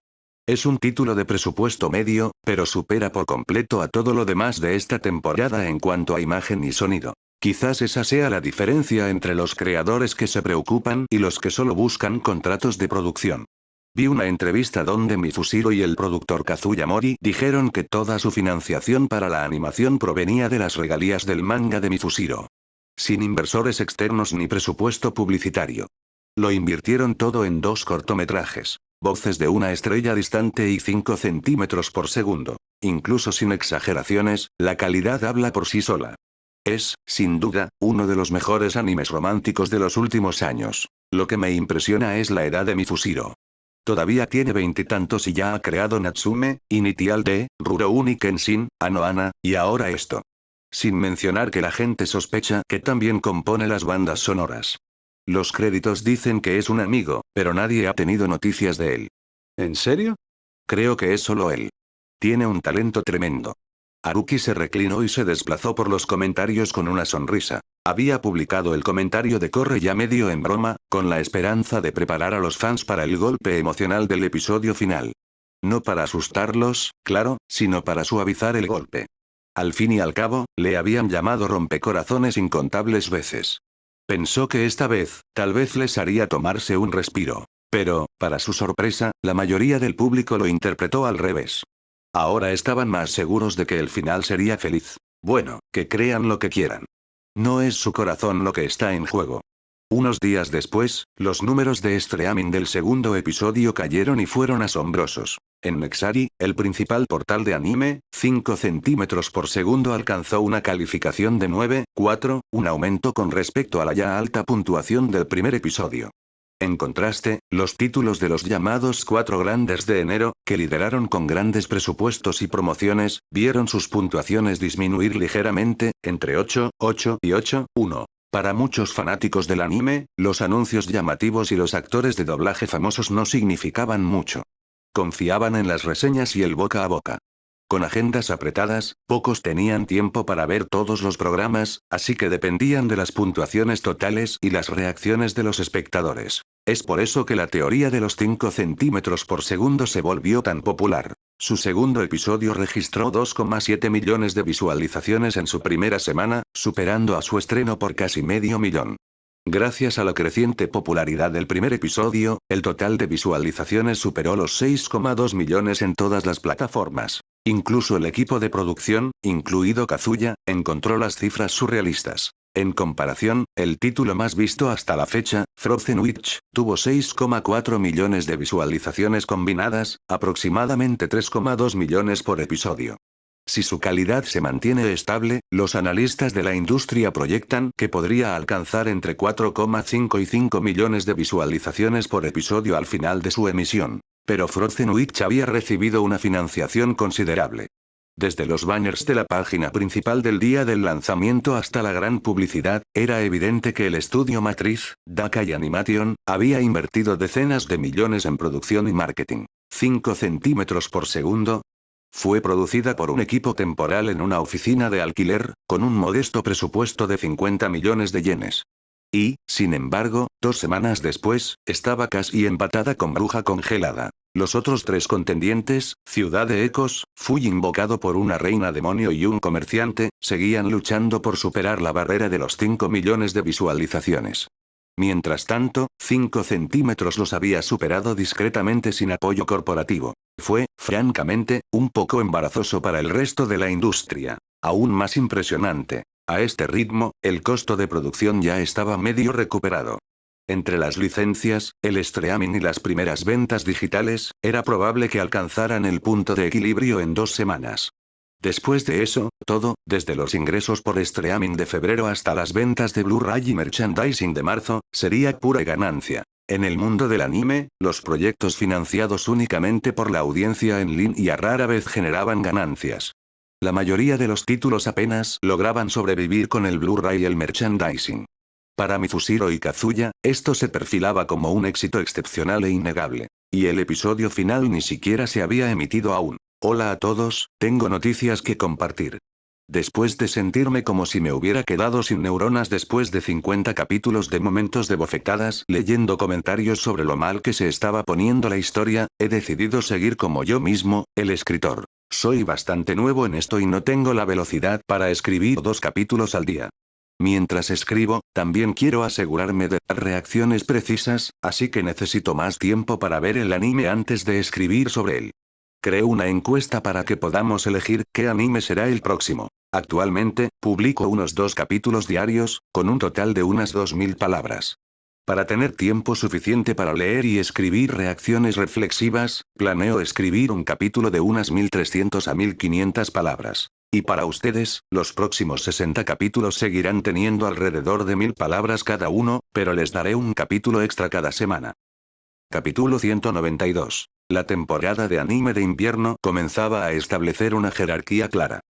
Es un título de presupuesto medio, pero supera por completo a todo lo demás de esta temporada en cuanto a imagen y sonido. Quizás esa sea la diferencia entre los creadores que se preocupan y los que solo buscan contratos de producción. Vi una entrevista donde Mifusiro y el productor Kazuya Mori dijeron que toda su financiación para la animación provenía de las regalías del manga de Mifusiro. Sin inversores externos ni presupuesto publicitario. Lo invirtieron todo en 2 cortometrajes. Voces de una estrella distante y 5 centímetros por segundo. Incluso sin exageraciones, la calidad habla por sí sola. Es, sin duda, uno de los mejores animes románticos de los últimos años. Lo que me impresiona es la edad de Mifusiro. Todavía tiene 20 y tantos y ya ha creado Natsume, Initial D, Rurouni Kenshin, Anohana, y ahora esto. Sin mencionar que la gente sospecha que también compone las bandas sonoras. Los créditos dicen que es un amigo, pero nadie ha tenido noticias de él. ¿En serio? Creo que es solo él. Tiene un talento tremendo. Haruki se reclinó y se desplazó por los comentarios con una sonrisa. Había publicado el comentario de Corre ya medio en broma, con la esperanza de preparar a los fans para el golpe emocional del episodio final. No para asustarlos, claro, sino para suavizar el golpe. Al fin y al cabo, le habían llamado rompecorazones incontables veces. Pensó que esta vez, tal vez les haría tomarse un respiro. Pero, para su sorpresa, la mayoría del público lo interpretó al revés. Ahora estaban más seguros de que el final sería feliz. Bueno, que crean lo que quieran. No es su corazón lo que está en juego. Unos días después, los números de streaming del segundo episodio cayeron y fueron asombrosos. En Nexari, el principal portal de anime, 5 centímetros por segundo alcanzó una calificación de 9,4, un aumento con respecto a la ya alta puntuación del primer episodio. En contraste, los títulos de los llamados 4 grandes de enero, que lideraron con grandes presupuestos y promociones, vieron sus puntuaciones disminuir ligeramente, entre 8, 8 y 8, 1. Para muchos fanáticos del anime, los anuncios llamativos y los actores de doblaje famosos no significaban mucho. Confiaban en las reseñas y el boca a boca. Con agendas apretadas, pocos tenían tiempo para ver todos los programas, así que dependían de las puntuaciones totales y las reacciones de los espectadores. Es por eso que la teoría de los 5 centímetros por segundo se volvió tan popular. Su segundo episodio registró 2,7 millones de visualizaciones en su primera semana, superando a su estreno por casi medio millón. Gracias a la creciente popularidad del primer episodio, el total de visualizaciones superó los 6,2 millones en todas las plataformas. Incluso el equipo de producción, incluido Kazuya, encontró las cifras surrealistas. En comparación, el título más visto hasta la fecha, Frozen Witch, tuvo 6,4 millones de visualizaciones combinadas, aproximadamente 3,2 millones por episodio. Si su calidad se mantiene estable, los analistas de la industria proyectan que podría alcanzar entre 4,5 y 5 millones de visualizaciones por episodio al final de su emisión. Pero Frozen Witch había recibido una financiación considerable. Desde los banners de la página principal del día del lanzamiento hasta la gran publicidad, era evidente que el estudio matriz, Dakai Animation, había invertido decenas de millones en producción y marketing. 5 centímetros por segundo. Fue producida por un equipo temporal en una oficina de alquiler, con un modesto presupuesto de 50 millones de yenes. Y, sin embargo, 2 semanas después, estaba casi empatada con Bruja Congelada. Los otros 3 contendientes, Ciudad de Ecos, Fui invocado por una reina demonio y un comerciante, seguían luchando por superar la barrera de los 5 millones de visualizaciones. Mientras tanto, 5 centímetros los había superado discretamente sin apoyo corporativo. Fue, francamente, un poco embarazoso para el resto de la industria. Aún más impresionante. A este ritmo, el costo de producción ya estaba medio recuperado. Entre las licencias, el streaming y las primeras ventas digitales, era probable que alcanzaran el punto de equilibrio en 2 semanas. Después de eso, todo, desde los ingresos por streaming de febrero hasta las ventas de Blu-ray y merchandising de marzo, sería pura ganancia. En el mundo del anime, los proyectos financiados únicamente por la audiencia en línea rara vez generaban ganancias. La mayoría de los títulos apenas lograban sobrevivir con el Blu-ray y el merchandising. Para Mifushiro y Kazuya, esto se perfilaba como un éxito excepcional e innegable. Y el episodio final ni siquiera se había emitido aún. Hola a todos, tengo noticias que compartir. Después de sentirme como si me hubiera quedado sin neuronas después de 50 capítulos de momentos de bofetadas leyendo comentarios sobre lo mal que se estaba poniendo la historia, he decidido seguir como yo mismo, el escritor. Soy bastante nuevo en esto y no tengo la velocidad para escribir 2 capítulos al día. Mientras escribo, también quiero asegurarme de dar reacciones precisas, así que necesito más tiempo para ver el anime antes de escribir sobre él. Creo una encuesta para que podamos elegir qué anime será el próximo. Actualmente, publico unos 2 capítulos diarios, con un total de unas 2000 palabras. Para tener tiempo suficiente para leer y escribir reacciones reflexivas, planeo escribir un capítulo de unas 1300 a 1500 palabras. Y para ustedes, los próximos 60 capítulos seguirán teniendo alrededor de 1000 palabras cada uno, pero les daré un capítulo extra cada semana. Capítulo 192. La temporada de anime de invierno comenzaba a establecer una jerarquía clara.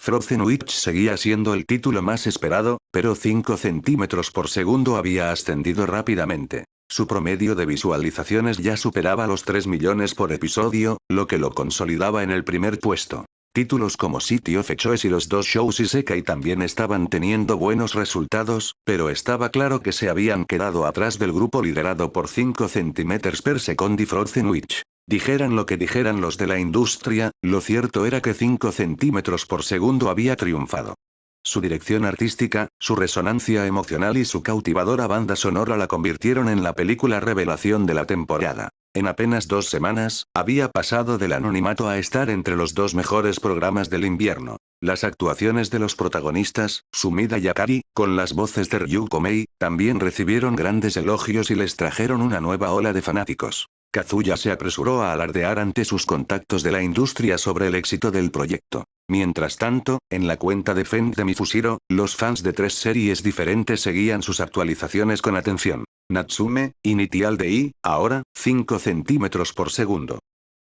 Frozen Witch seguía siendo el título más esperado, pero 5 centímetros por segundo había ascendido rápidamente. Su promedio de visualizaciones ya superaba los 3 millones por episodio, lo que lo consolidaba en el primer puesto. Títulos como City of Choice y los 2 shows Isekai también estaban teniendo buenos resultados, pero estaba claro que se habían quedado atrás del grupo liderado por 5 centímetros per second y Frozen Witch. Dijeran lo que dijeran los de la industria, lo cierto era que 5 centímetros por segundo había triunfado. Su dirección artística, su resonancia emocional y su cautivadora banda sonora la convirtieron en la película revelación de la temporada. En apenas 2 semanas, había pasado del anonimato a estar entre los 2 mejores programas del invierno. Las actuaciones de los protagonistas, Sumida y Akari, con las voces de Ryuko Mei, también recibieron grandes elogios y les trajeron una nueva ola de fanáticos. Kazuya se apresuró a alardear ante sus contactos de la industria sobre el éxito del proyecto. Mientras tanto, en la cuenta de Feng de Mifushiro, los fans de 3 series diferentes seguían sus actualizaciones con atención. Natsume, Initial de I, ahora, 5 centímetros por segundo.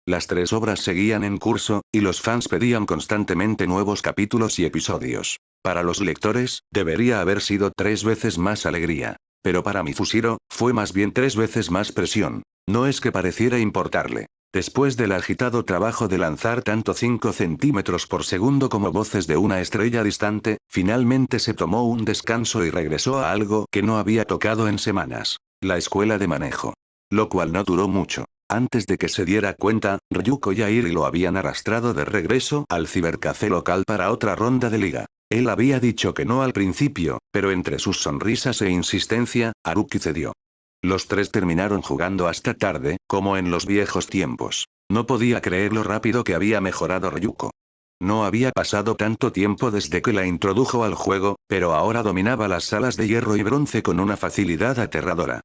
Las 3 obras seguían en curso, y los fans pedían constantemente nuevos capítulos y episodios. Para los lectores, debería haber sido 3 veces más alegría. Pero para Mifushiro, fue más bien 3 veces más presión. No es que pareciera importarle. Después del agitado trabajo de lanzar tanto 5 centímetros por segundo como voces de una estrella distante, finalmente se tomó un descanso y regresó a algo que no había tocado en semanas. La escuela de manejo. Lo cual no duró mucho. Antes de que se diera cuenta, Ryuko y Airi lo habían arrastrado de regreso al cibercafé local para otra ronda de liga. Él había dicho que no al principio, pero entre sus sonrisas e insistencia, Haruki cedió. Los 3 terminaron jugando hasta tarde, como en los viejos tiempos. No podía creer lo rápido que había mejorado Ryuko. No había pasado tanto tiempo desde que la introdujo al juego, pero ahora dominaba las salas de hierro y bronce con una facilidad aterradora.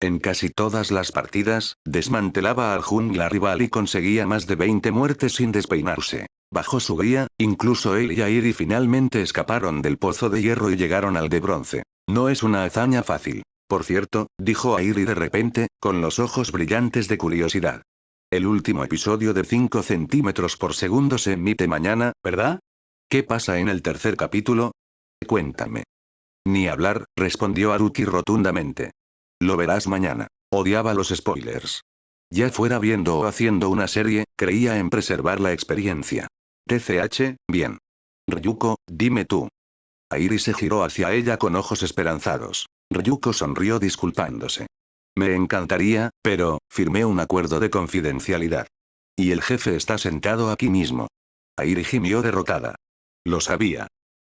En casi todas las partidas, desmantelaba al jungla rival y conseguía más de 20 muertes sin despeinarse. Bajo su guía, incluso él y Airi finalmente escaparon del pozo de hierro y llegaron al de bronce. No es una hazaña fácil. Por cierto, dijo Airi de repente, con los ojos brillantes de curiosidad. El último episodio de 5 centímetros por segundo se emite mañana, ¿verdad? ¿Qué pasa en el tercer capítulo? Cuéntame. Ni hablar, respondió Haruki rotundamente. Lo verás mañana. Odiaba los spoilers. Ya fuera viendo o haciendo una serie, creía en preservar la experiencia. TCH, bien. Ryuko, dime tú. Airi se giró hacia ella con ojos esperanzados. Ryuko sonrió disculpándose. Me encantaría, pero, firmé un acuerdo de confidencialidad. Y el jefe está sentado aquí mismo. Airi gimió derrotada. Lo sabía.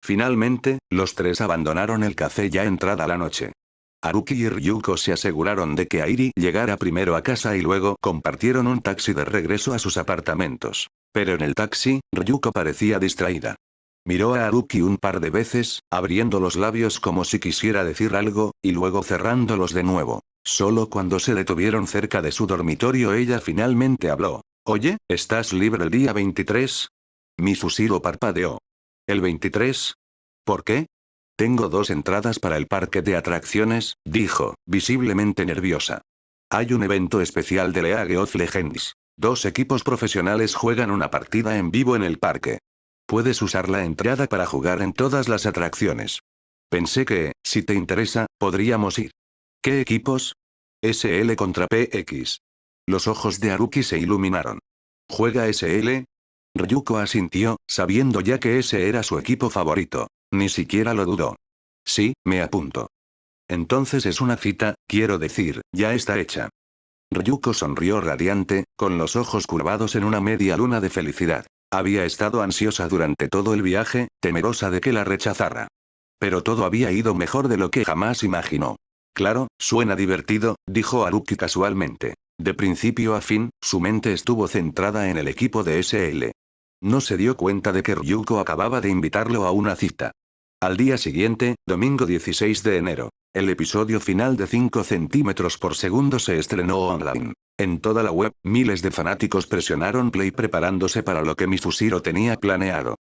Finalmente, los 3 abandonaron el café ya entrada la noche. Haruki y Ryuko se aseguraron de que Airi llegara primero a casa y luego compartieron un taxi de regreso a sus apartamentos. Pero en el taxi, Ryuko parecía distraída. Miró a Haruki un par de veces, abriendo los labios como si quisiera decir algo, y luego cerrándolos de nuevo. Solo cuando se detuvieron cerca de su dormitorio ella finalmente habló. Oye, ¿estás libre el día 23? Mifushiro parpadeó. ¿El 23? ¿Por qué? Tengo 2 entradas para el parque de atracciones, dijo, visiblemente nerviosa. Hay un evento especial de League of Legends. 2 equipos profesionales juegan una partida en vivo en el parque. Puedes usar la entrada para jugar en todas las atracciones. Pensé que, si te interesa, podríamos ir. ¿Qué equipos? SL contra PX. Los ojos de Haruki se iluminaron. ¿Juega SL? Ryuko asintió, sabiendo ya que ese era su equipo favorito. Ni siquiera lo dudó. Sí, me apunto. Entonces es una cita, quiero decir, ya está hecha. Ryuko sonrió radiante, con los ojos curvados en una media luna de felicidad. Había estado ansiosa durante todo el viaje, temerosa de que la rechazara. Pero todo había ido mejor de lo que jamás imaginó. Claro, suena divertido, dijo Haruki casualmente. De principio a fin, su mente estuvo centrada en el equipo de SL. No se dio cuenta de que Ryuko acababa de invitarlo a una cita. Al día siguiente, domingo 16 de enero, el episodio final de 5 centímetros por segundo se estrenó online. En toda la web, miles de fanáticos presionaron play preparándose para lo que Mifushiro tenía planeado.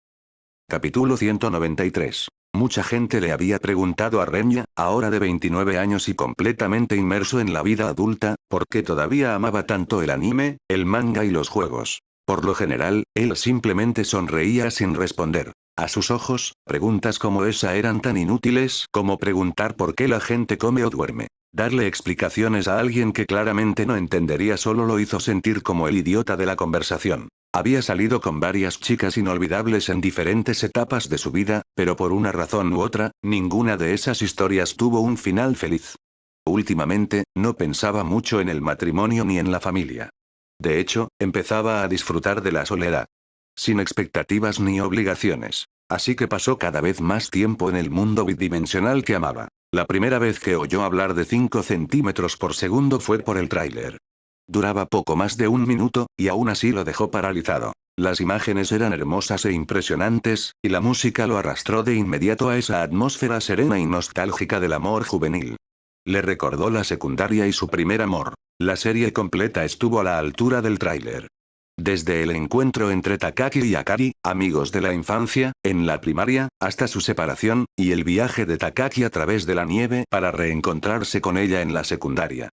Capítulo 193. Mucha gente le había preguntado a Renya, ahora de 29 años y completamente inmerso en la vida adulta, por qué todavía amaba tanto el anime, el manga y los juegos. Por lo general, él simplemente sonreía sin responder. A sus ojos, preguntas como esa eran tan inútiles como preguntar por qué la gente come o duerme. Darle explicaciones a alguien que claramente no entendería solo lo hizo sentir como el idiota de la conversación. Había salido con varias chicas inolvidables en diferentes etapas de su vida, pero por una razón u otra, ninguna de esas historias tuvo un final feliz. Últimamente, no pensaba mucho en el matrimonio ni en la familia. De hecho, empezaba a disfrutar de la soledad. Sin expectativas ni obligaciones. Así que pasó cada vez más tiempo en el mundo bidimensional que amaba. La primera vez que oyó hablar de 5 centímetros por segundo fue por el tráiler. Duraba poco más de un minuto, y aún así lo dejó paralizado. Las imágenes eran hermosas e impresionantes, y la música lo arrastró de inmediato a esa atmósfera serena y nostálgica del amor juvenil. Le recordó la secundaria y su primer amor. La serie completa estuvo a la altura del tráiler. Desde el encuentro entre Takaki y Akari, amigos de la infancia, en la primaria, hasta su separación, y el viaje de Takaki a través de la nieve para reencontrarse con ella en la secundaria.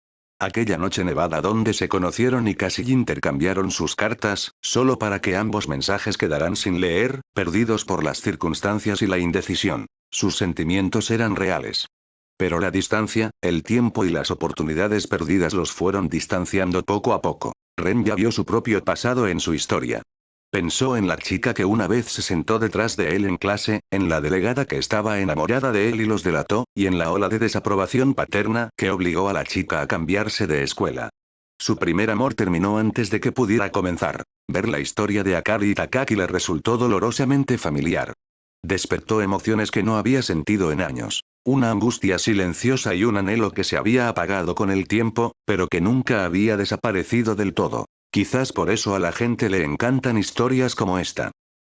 Aquella noche nevada donde se conocieron y casi intercambiaron sus cartas, solo para que ambos mensajes quedaran sin leer, perdidos por las circunstancias y la indecisión. Sus sentimientos eran reales. Pero la distancia, el tiempo y las oportunidades perdidas los fueron distanciando poco a poco. Ren ya vio su propio pasado en su historia. Pensó en la chica que una vez se sentó detrás de él en clase, en la delegada que estaba enamorada de él y los delató, y en la ola de desaprobación paterna que obligó a la chica a cambiarse de escuela. Su primer amor terminó antes de que pudiera comenzar. Ver la historia de Akari y Takaki le resultó dolorosamente familiar. Despertó emociones que no había sentido en años. Una angustia silenciosa y un anhelo que se había apagado con el tiempo, pero que nunca había desaparecido del todo. Quizás por eso a la gente le encantan historias como esta.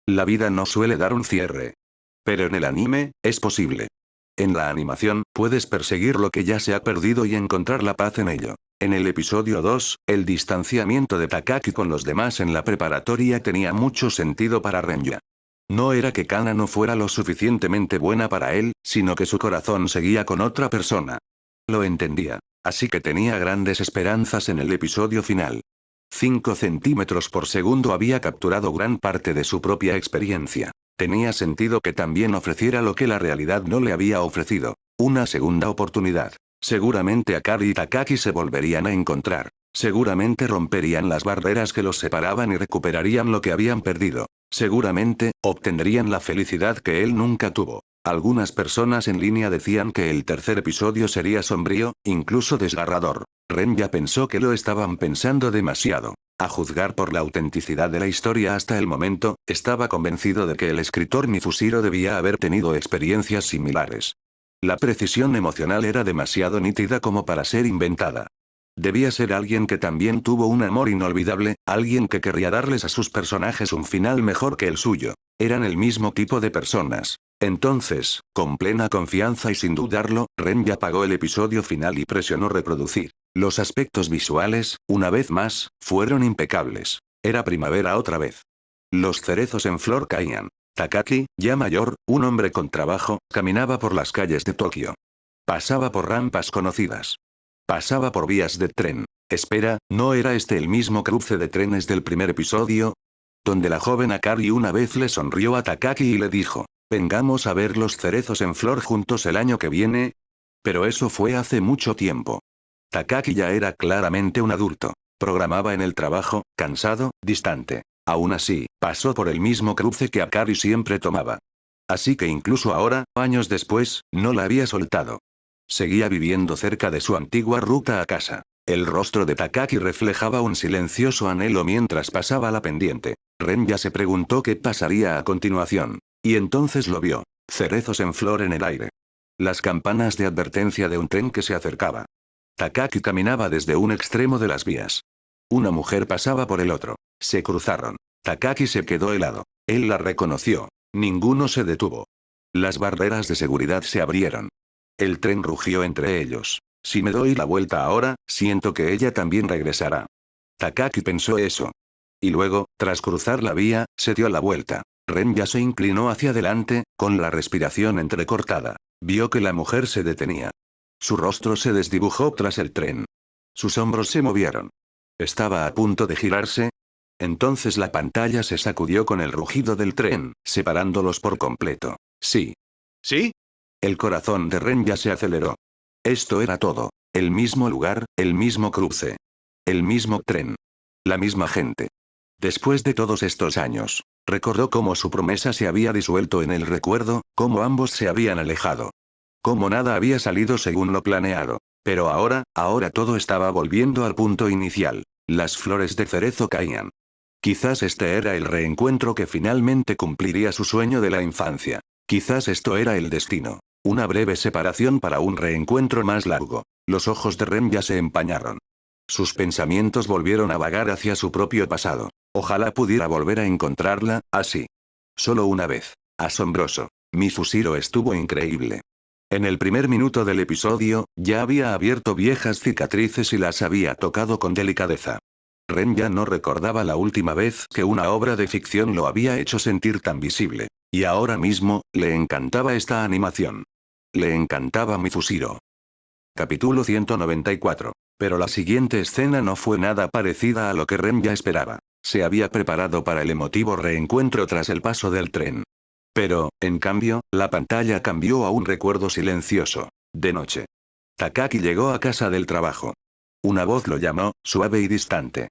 La vida no suele dar un cierre. Pero en el anime, es posible. En la animación, puedes perseguir lo que ya se ha perdido y encontrar la paz en ello. En el episodio 2, el distanciamiento de Takaki con los demás en la preparatoria tenía mucho sentido para Renya. No era que Kana no fuera lo suficientemente buena para él, sino que su corazón seguía con otra persona. Lo entendía. Así que tenía grandes esperanzas en el episodio final. 5 centímetros por segundo había capturado gran parte de su propia experiencia. Tenía sentido que también ofreciera lo que la realidad no le había ofrecido. Una segunda oportunidad. Seguramente Akari y Takaki se volverían a encontrar. Seguramente romperían las barreras que los separaban y recuperarían lo que habían perdido. Seguramente, obtendrían la felicidad que él nunca tuvo. Algunas personas en línea decían que el tercer episodio sería sombrío, incluso desgarrador. Ren ya pensó que lo estaban pensando demasiado. A juzgar por la autenticidad de la historia hasta el momento, estaba convencido de que el escritor Mifushiro debía haber tenido experiencias similares. La precisión emocional era demasiado nítida como para ser inventada. Debía ser alguien que también tuvo un amor inolvidable, alguien que querría darles a sus personajes un final mejor que el suyo. Eran el mismo tipo de personas. Entonces, con plena confianza y sin dudarlo, Ren ya apagó el episodio final y presionó reproducir. Los aspectos visuales, una vez más, fueron impecables. Era primavera otra vez. Los cerezos en flor caían. Takaki, ya mayor, un hombre con trabajo, caminaba por las calles de Tokio. Pasaba por rampas conocidas. Pasaba por vías de tren. Espera, ¿no era este el mismo cruce de trenes del primer episodio? Donde la joven Akari una vez le sonrió a Takaki y le dijo, «Vengamos a ver los cerezos en flor juntos el año que viene». Pero eso fue hace mucho tiempo. Takaki ya era claramente un adulto. Programaba en el trabajo, cansado, distante. Aún así, pasó por el mismo cruce que Akari siempre tomaba. Así que incluso ahora, años después, no la había soltado. Seguía viviendo cerca de su antigua ruta a casa. El rostro de Takaki reflejaba un silencioso anhelo mientras pasaba la pendiente. Ren ya se preguntó qué pasaría a continuación. Y entonces lo vio. Cerezos en flor en el aire. Las campanas de advertencia de un tren que se acercaba. Takaki caminaba desde un extremo de las vías. Una mujer pasaba por el otro. Se cruzaron. Takaki se quedó helado. Él la reconoció. Ninguno se detuvo. Las barreras de seguridad se abrieron. El tren rugió entre ellos. Si me doy la vuelta ahora, siento que ella también regresará. Takaki pensó eso. Y luego, tras cruzar la vía, se dio la vuelta. Ren ya se inclinó hacia adelante, con la respiración entrecortada. Vio que la mujer se detenía. Su rostro se desdibujó tras el tren. Sus hombros se movieron. Estaba a punto de girarse. Entonces la pantalla se sacudió con el rugido del tren, separándolos por completo. Sí. ¿Sí? El corazón de Ren ya se aceleró. Esto era todo. El mismo lugar, el mismo cruce. El mismo tren. La misma gente. Después de todos estos años, recordó cómo su promesa se había disuelto en el recuerdo, cómo ambos se habían alejado. Cómo nada había salido según lo planeado. Pero ahora todo estaba volviendo al punto inicial. Las flores de cerezo caían. Quizás este era el reencuentro que finalmente cumpliría su sueño de la infancia. Quizás esto era el destino. Una breve separación para un reencuentro más largo. Los ojos de Ren ya se empañaron. Sus pensamientos volvieron a vagar hacia su propio pasado. Ojalá pudiera volver a encontrarla, así. Solo una vez. Asombroso. Mi Fushiro estuvo increíble. En el primer minuto del episodio, ya había abierto viejas cicatrices y las había tocado con delicadeza. Ren ya no recordaba la última vez que una obra de ficción lo había hecho sentir tan visible. Y ahora mismo, le encantaba esta animación. Le encantaba mi Fushiro. Capítulo 194. Pero la siguiente escena no fue nada parecida a lo que Ren ya esperaba. Se había preparado para el emotivo reencuentro tras el paso del tren. Pero, en cambio, la pantalla cambió a un recuerdo silencioso. De noche. Takaki llegó a casa del trabajo. Una voz lo llamó, suave y distante.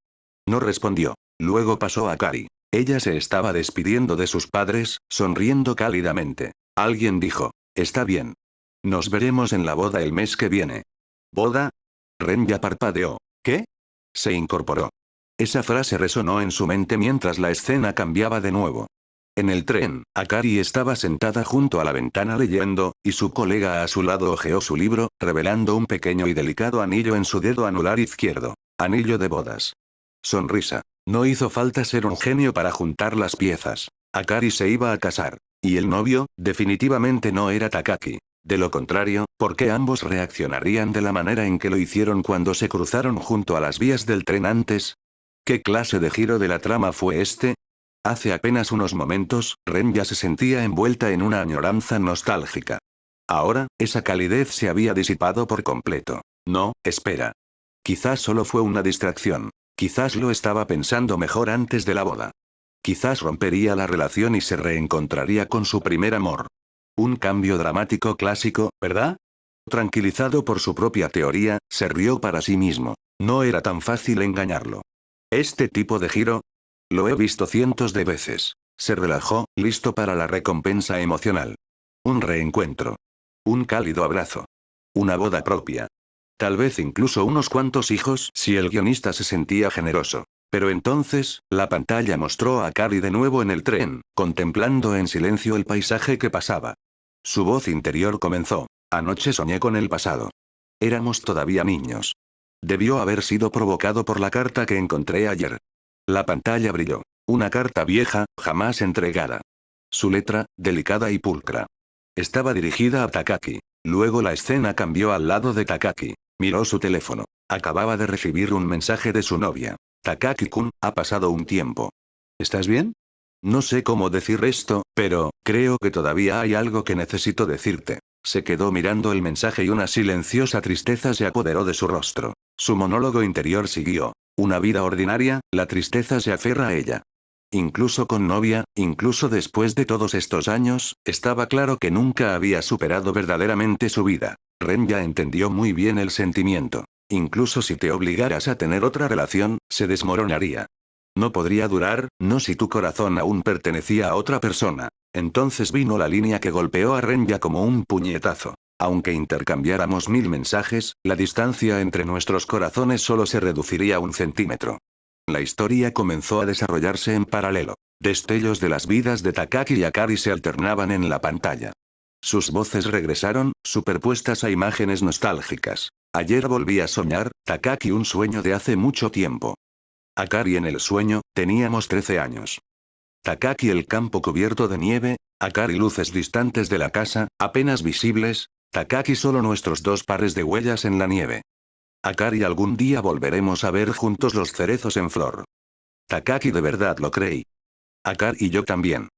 No respondió. Luego pasó a Kari. Ella se estaba despidiendo de sus padres, sonriendo cálidamente. Alguien dijo, está bien. Nos veremos en la boda el mes que viene. ¿Boda? Ren ya parpadeó. ¿Qué? Se incorporó. Esa frase resonó en su mente mientras la escena cambiaba de nuevo. En el tren, Akari estaba sentada junto a la ventana leyendo, y su colega a su lado hojeó su libro, revelando un pequeño y delicado anillo en su dedo anular izquierdo. Anillo de bodas. Sonrisa. No hizo falta ser un genio para juntar las piezas. Akari se iba a casar. Y el novio, definitivamente no era Takaki. De lo contrario, ¿por qué ambos reaccionarían de la manera en que lo hicieron cuando se cruzaron junto a las vías del tren antes? ¿Qué clase de giro de la trama fue este? Hace apenas unos momentos, Ren ya se sentía envuelta en una añoranza nostálgica. Ahora, esa calidez se había disipado por completo. No, espera. Quizás solo fue una distracción. Quizás lo estaba pensando mejor antes de la boda. Quizás rompería la relación y se reencontraría con su primer amor. Un cambio dramático clásico, ¿verdad? Tranquilizado por su propia teoría, se rió para sí mismo. No era tan fácil engañarlo. Este tipo de giro, lo he visto cientos de veces. Se relajó, listo para la recompensa emocional. Un reencuentro. Un cálido abrazo. Una boda propia. Tal vez incluso unos cuantos hijos si el guionista se sentía generoso. Pero entonces, la pantalla mostró a Kari de nuevo en el tren, contemplando en silencio el paisaje que pasaba. Su voz interior comenzó. Anoche soñé con el pasado. Éramos todavía niños. Debió haber sido provocado por la carta que encontré ayer. La pantalla brilló. Una carta vieja, jamás entregada. Su letra, delicada y pulcra. Estaba dirigida a Takaki. Luego la escena cambió al lado de Takaki. Miró su teléfono. Acababa de recibir un mensaje de su novia. Takaki-kun, ha pasado un tiempo. ¿Estás bien? No sé cómo decir esto, pero, creo que todavía hay algo que necesito decirte. Se quedó mirando el mensaje y una silenciosa tristeza se apoderó de su rostro. Su monólogo interior siguió. Una vida ordinaria, la tristeza se aferra a ella. Incluso con novia, incluso después de todos estos años, estaba claro que nunca había superado verdaderamente su vida. Ren ya entendió muy bien el sentimiento. Incluso si te obligaras a tener otra relación, se desmoronaría. No podría durar, no si tu corazón aún pertenecía a otra persona. Entonces vino la línea que golpeó a Ren ya como un puñetazo. Aunque intercambiáramos 1000 mensajes, la distancia entre nuestros corazones solo se reduciría 1 centímetro. La historia comenzó a desarrollarse en paralelo. Destellos de las vidas de Takaki y Akari se alternaban en la pantalla. Sus voces regresaron, superpuestas a imágenes nostálgicas. Ayer volví a soñar, Takaki un sueño de hace mucho tiempo. Akari en el sueño, teníamos 13 años. Takaki el campo cubierto de nieve, Akari luces distantes de la casa, apenas visibles, Takaki solo nuestros 2 pares de huellas en la nieve. Akari algún día volveremos a ver juntos los cerezos en flor. Takaki de verdad lo creí. Akari y yo también.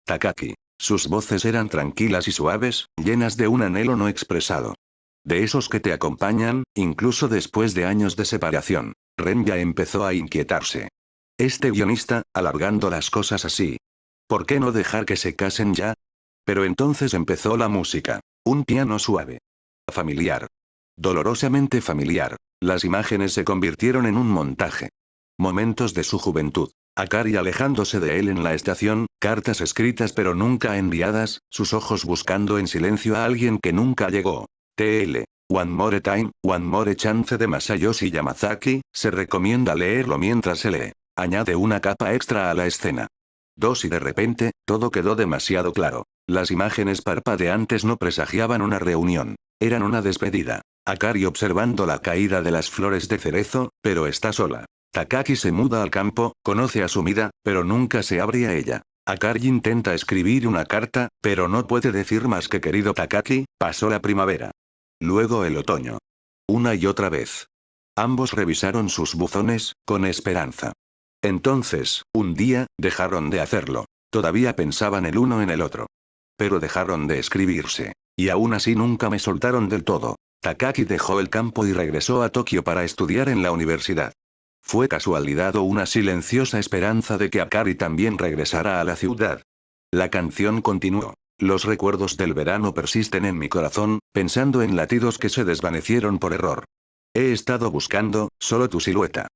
Takaki. Sus voces eran tranquilas y suaves, llenas de un anhelo no expresado. De esos que te acompañan, incluso después de años de separación. Ren ya empezó a inquietarse. Este guionista, alargando las cosas así. ¿Por qué no dejar que se casen ya? Pero entonces empezó la música. Un piano suave. Familiar. Dolorosamente familiar. Las imágenes se convirtieron en un montaje. Momentos de su juventud. Akari alejándose de él en la estación, cartas escritas pero nunca enviadas, sus ojos buscando en silencio a alguien que nunca llegó. TL. One More Time, One More Chance de Masayoshi Yamazaki, se recomienda leerlo mientras se lee. Añade una capa extra a la escena. 2 y de repente, todo quedó demasiado claro. Las imágenes parpadeantes no presagiaban una reunión. Eran una despedida. Akari observando la caída de las flores de cerezo, pero está sola. Takaki se muda al campo, conoce a Sumida, pero nunca se abre a ella. Akari intenta escribir una carta, pero no puede decir más que querido Takaki, pasó la primavera. Luego el otoño. Una y otra vez. Ambos revisaron sus buzones, con esperanza. Entonces, un día, dejaron de hacerlo. Todavía pensaban el uno en el otro. Pero dejaron de escribirse. Y aún así nunca me soltaron del todo. Takaki dejó el campo y regresó a Tokio para estudiar en la universidad. ¿Fue casualidad o una silenciosa esperanza de que Akari también regresara a la ciudad? La canción continuó. Los recuerdos del verano persisten en mi corazón, pensando en latidos que se desvanecieron por error. He estado buscando, solo tu silueta.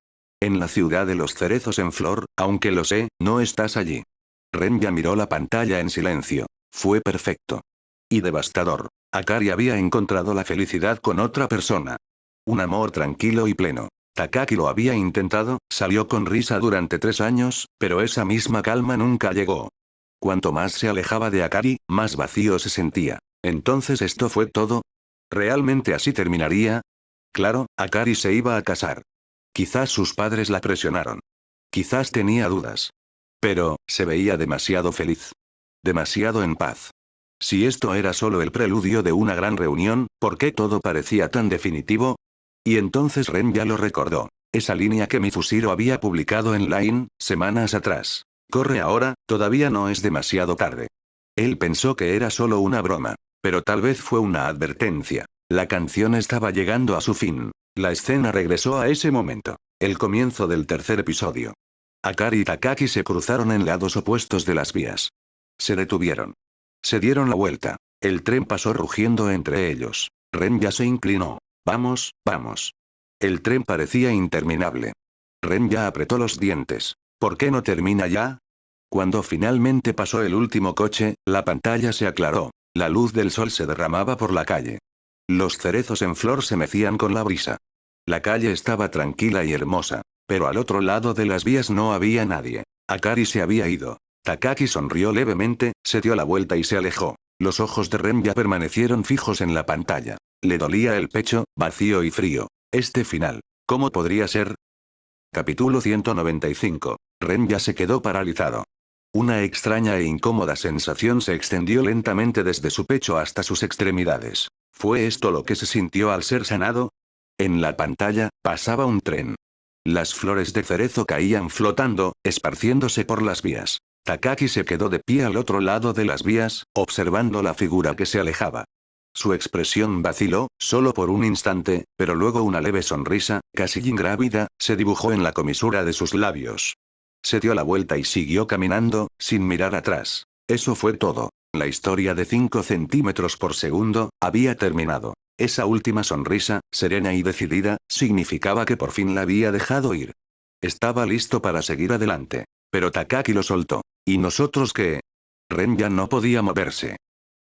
En la ciudad de los cerezos en flor, aunque lo sé, no estás allí. Renya miró la pantalla en silencio. Fue perfecto. Y devastador. Akari había encontrado la felicidad con otra persona. Un amor tranquilo y pleno. Takaki lo había intentado, salió con risa durante 3 años, pero esa misma calma nunca llegó. Cuanto más se alejaba de Akari, más vacío se sentía. Entonces esto fue todo. ¿Realmente así terminaría? Claro, Akari se iba a casar. Quizás sus padres la presionaron. Quizás tenía dudas. Pero, se veía demasiado feliz. Demasiado en paz. Si esto era solo el preludio de una gran reunión, ¿por qué todo parecía tan definitivo? Y entonces Ren ya lo recordó. Esa línea que Mifusiro había publicado en Line, semanas atrás. Corre ahora, todavía no es demasiado tarde. Él pensó que era solo una broma. Pero tal vez fue una advertencia. La canción estaba llegando a su fin. La escena regresó a ese momento. El comienzo del tercer episodio. Akari y Takaki se cruzaron en lados opuestos de las vías. Se detuvieron. Se dieron la vuelta. El tren pasó rugiendo entre ellos. Ren ya se inclinó. Vamos, vamos. El tren parecía interminable. Ren ya apretó los dientes. ¿Por qué no termina ya? Cuando finalmente pasó el último coche, la pantalla se aclaró. La luz del sol se derramaba por la calle. Los cerezos en flor se mecían con la brisa. La calle estaba tranquila y hermosa. Pero al otro lado de las vías no había nadie. Akari se había ido. Takaki sonrió levemente, se dio la vuelta y se alejó. Los ojos de Ren ya permanecieron fijos en la pantalla. Le dolía el pecho, vacío y frío. Este final. ¿Cómo podría ser? Capítulo 195. Ren ya se quedó paralizado. Una extraña e incómoda sensación se extendió lentamente desde su pecho hasta sus extremidades. ¿Fue esto lo que se sintió al ser sanado? En la pantalla, pasaba un tren. Las flores de cerezo caían flotando, esparciéndose por las vías. Takaki se quedó de pie al otro lado de las vías, observando la figura que se alejaba. Su expresión vaciló, solo por un instante, pero luego una leve sonrisa, casi ingrávida, se dibujó en la comisura de sus labios. Se dio la vuelta y siguió caminando, sin mirar atrás. Eso fue todo. La historia de 5 centímetros por segundo, había terminado. Esa última sonrisa, serena y decidida, significaba que por fin la había dejado ir. Estaba listo para seguir adelante. Pero Takaki lo soltó. ¿Y nosotros qué? Ren ya no podía moverse.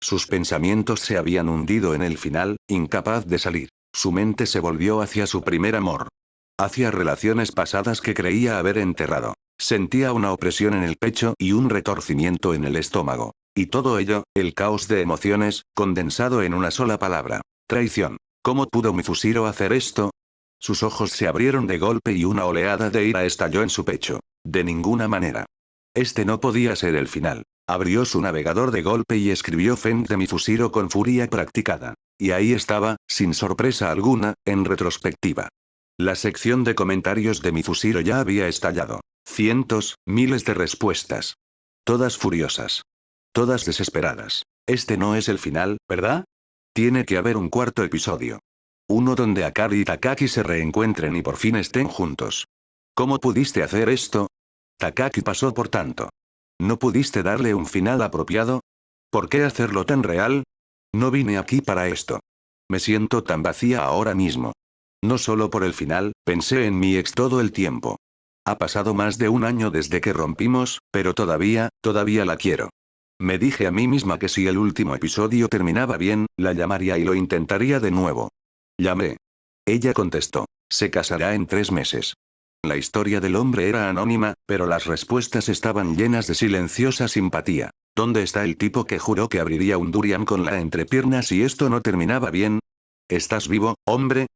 Sus pensamientos se habían hundido en el final, incapaz de salir. Su mente se volvió hacia su primer amor. Hacia relaciones pasadas que creía haber enterrado. Sentía una opresión en el pecho y un retorcimiento en el estómago. Y todo ello, el caos de emociones, condensado en una sola palabra. Traición. ¿Cómo pudo Mifusiro hacer esto? Sus ojos se abrieron de golpe y una oleada de ira estalló en su pecho. De ninguna manera. Este no podía ser el final. Abrió su navegador de golpe y escribió Fend de Mifusiro con furia practicada. Y ahí estaba, sin sorpresa alguna, en retrospectiva. La sección de comentarios de Mifusiro ya había estallado. Cientos, miles de respuestas. Todas furiosas. Todas desesperadas. Este no es el final, ¿verdad? Tiene que haber un cuarto episodio. Uno donde Akari y Takaki se reencuentren y por fin estén juntos. ¿Cómo pudiste hacer esto? Takaki pasó por tanto. ¿No pudiste darle un final apropiado? ¿Por qué hacerlo tan real? No vine aquí para esto. Me siento tan vacía ahora mismo. No solo por el final, pensé en mi ex todo el tiempo. Ha pasado más de un año desde que rompimos, pero todavía la quiero. Me dije a mí misma que si el último episodio terminaba bien, la llamaría y lo intentaría de nuevo. Llamé. Ella contestó. Se casará en 3 meses. La historia del hombre era anónima, pero las respuestas estaban llenas de silenciosa simpatía. ¿Dónde está el tipo que juró que abriría un durian con la entrepierna si esto no terminaba bien? ¿Estás vivo, hombre?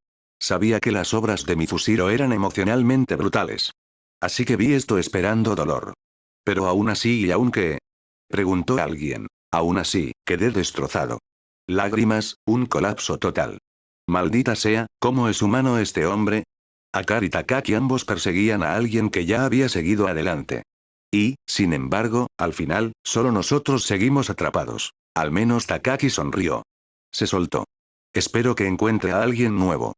Sabía que las obras de Mifusiro eran emocionalmente brutales. Así que vi esto esperando dolor. Pero aún así y aunque... Preguntó alguien. Aún así, quedé destrozado. Lágrimas, un colapso total. Maldita sea, ¿cómo es humano este hombre? Akari y Takaki ambos perseguían a alguien que ya había seguido adelante. Y, sin embargo, al final, solo nosotros seguimos atrapados. Al menos Takaki sonrió. Se soltó. Espero que encuentre a alguien nuevo.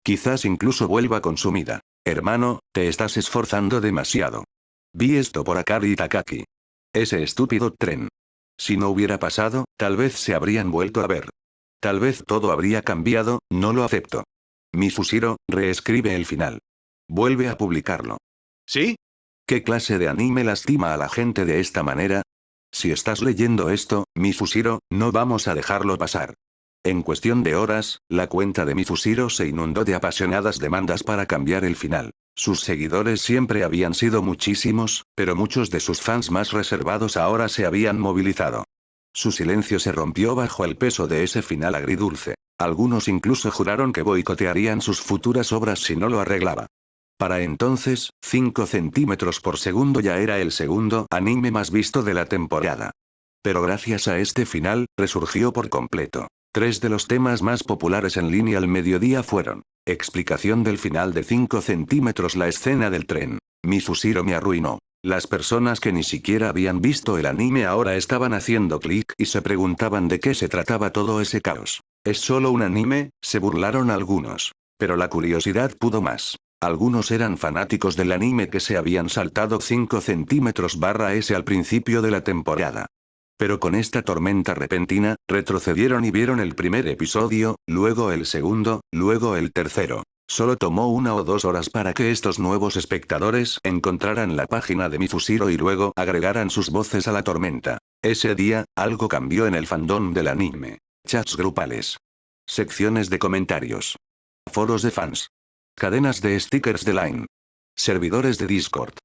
Quizás incluso vuelva consumida. Hermano, te estás esforzando demasiado. Vi esto por Akari y Takaki. Ese estúpido tren. Si no hubiera pasado, tal vez se habrían vuelto a ver. Tal vez todo habría cambiado, no lo acepto. Mifusiro, reescribe el final. Vuelve a publicarlo. ¿Sí? ¿Qué clase de anime lastima a la gente de esta manera? Si estás leyendo esto, Mifusiro, no vamos a dejarlo pasar. En cuestión de horas, la cuenta de Mifusiro se inundó de apasionadas demandas para cambiar el final. Sus seguidores siempre habían sido muchísimos, pero muchos de sus fans más reservados ahora se habían movilizado. Su silencio se rompió bajo el peso de ese final agridulce. Algunos incluso juraron que boicotearían sus futuras obras si no lo arreglaba. Para entonces, 5 centímetros por segundo ya era el segundo anime más visto de la temporada. Pero gracias a este final, resurgió por completo. 3 de los temas más populares en línea al mediodía fueron: explicación del final de 5 centímetros, la escena del tren. Mifusiro me arruinó. Las personas que ni siquiera habían visto el anime ahora estaban haciendo clic y se preguntaban de qué se trataba todo ese caos. ¿Es solo un anime?, se burlaron algunos. Pero la curiosidad pudo más. Algunos eran fanáticos del anime que se habían saltado 5 centímetros/s al principio de la temporada. Pero con esta tormenta repentina, retrocedieron y vieron el primer episodio, luego el segundo, luego el tercero. Solo tomó 1 o 2 horas para que estos nuevos espectadores encontraran la página de Mifusiro y luego agregaran sus voces a la tormenta. Ese día, algo cambió en el fandom del anime. Chats grupales. Secciones de comentarios. Foros de fans. Cadenas de stickers de Line. Servidores de Discord.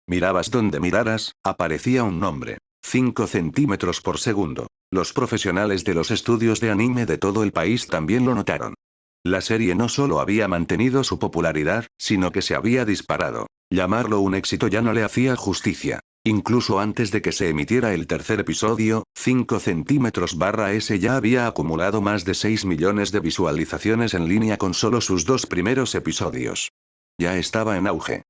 Mirabas donde miraras, aparecía un nombre. 5 centímetros por segundo. Los profesionales de los estudios de anime de todo el país también lo notaron. La serie no solo había mantenido su popularidad, sino que se había disparado. Llamarlo un éxito ya no le hacía justicia. Incluso antes de que se emitiera el tercer episodio, 5 centímetros/s ya había acumulado más de 6 millones de visualizaciones en línea con solo sus 2 primeros episodios. Ya estaba en auge.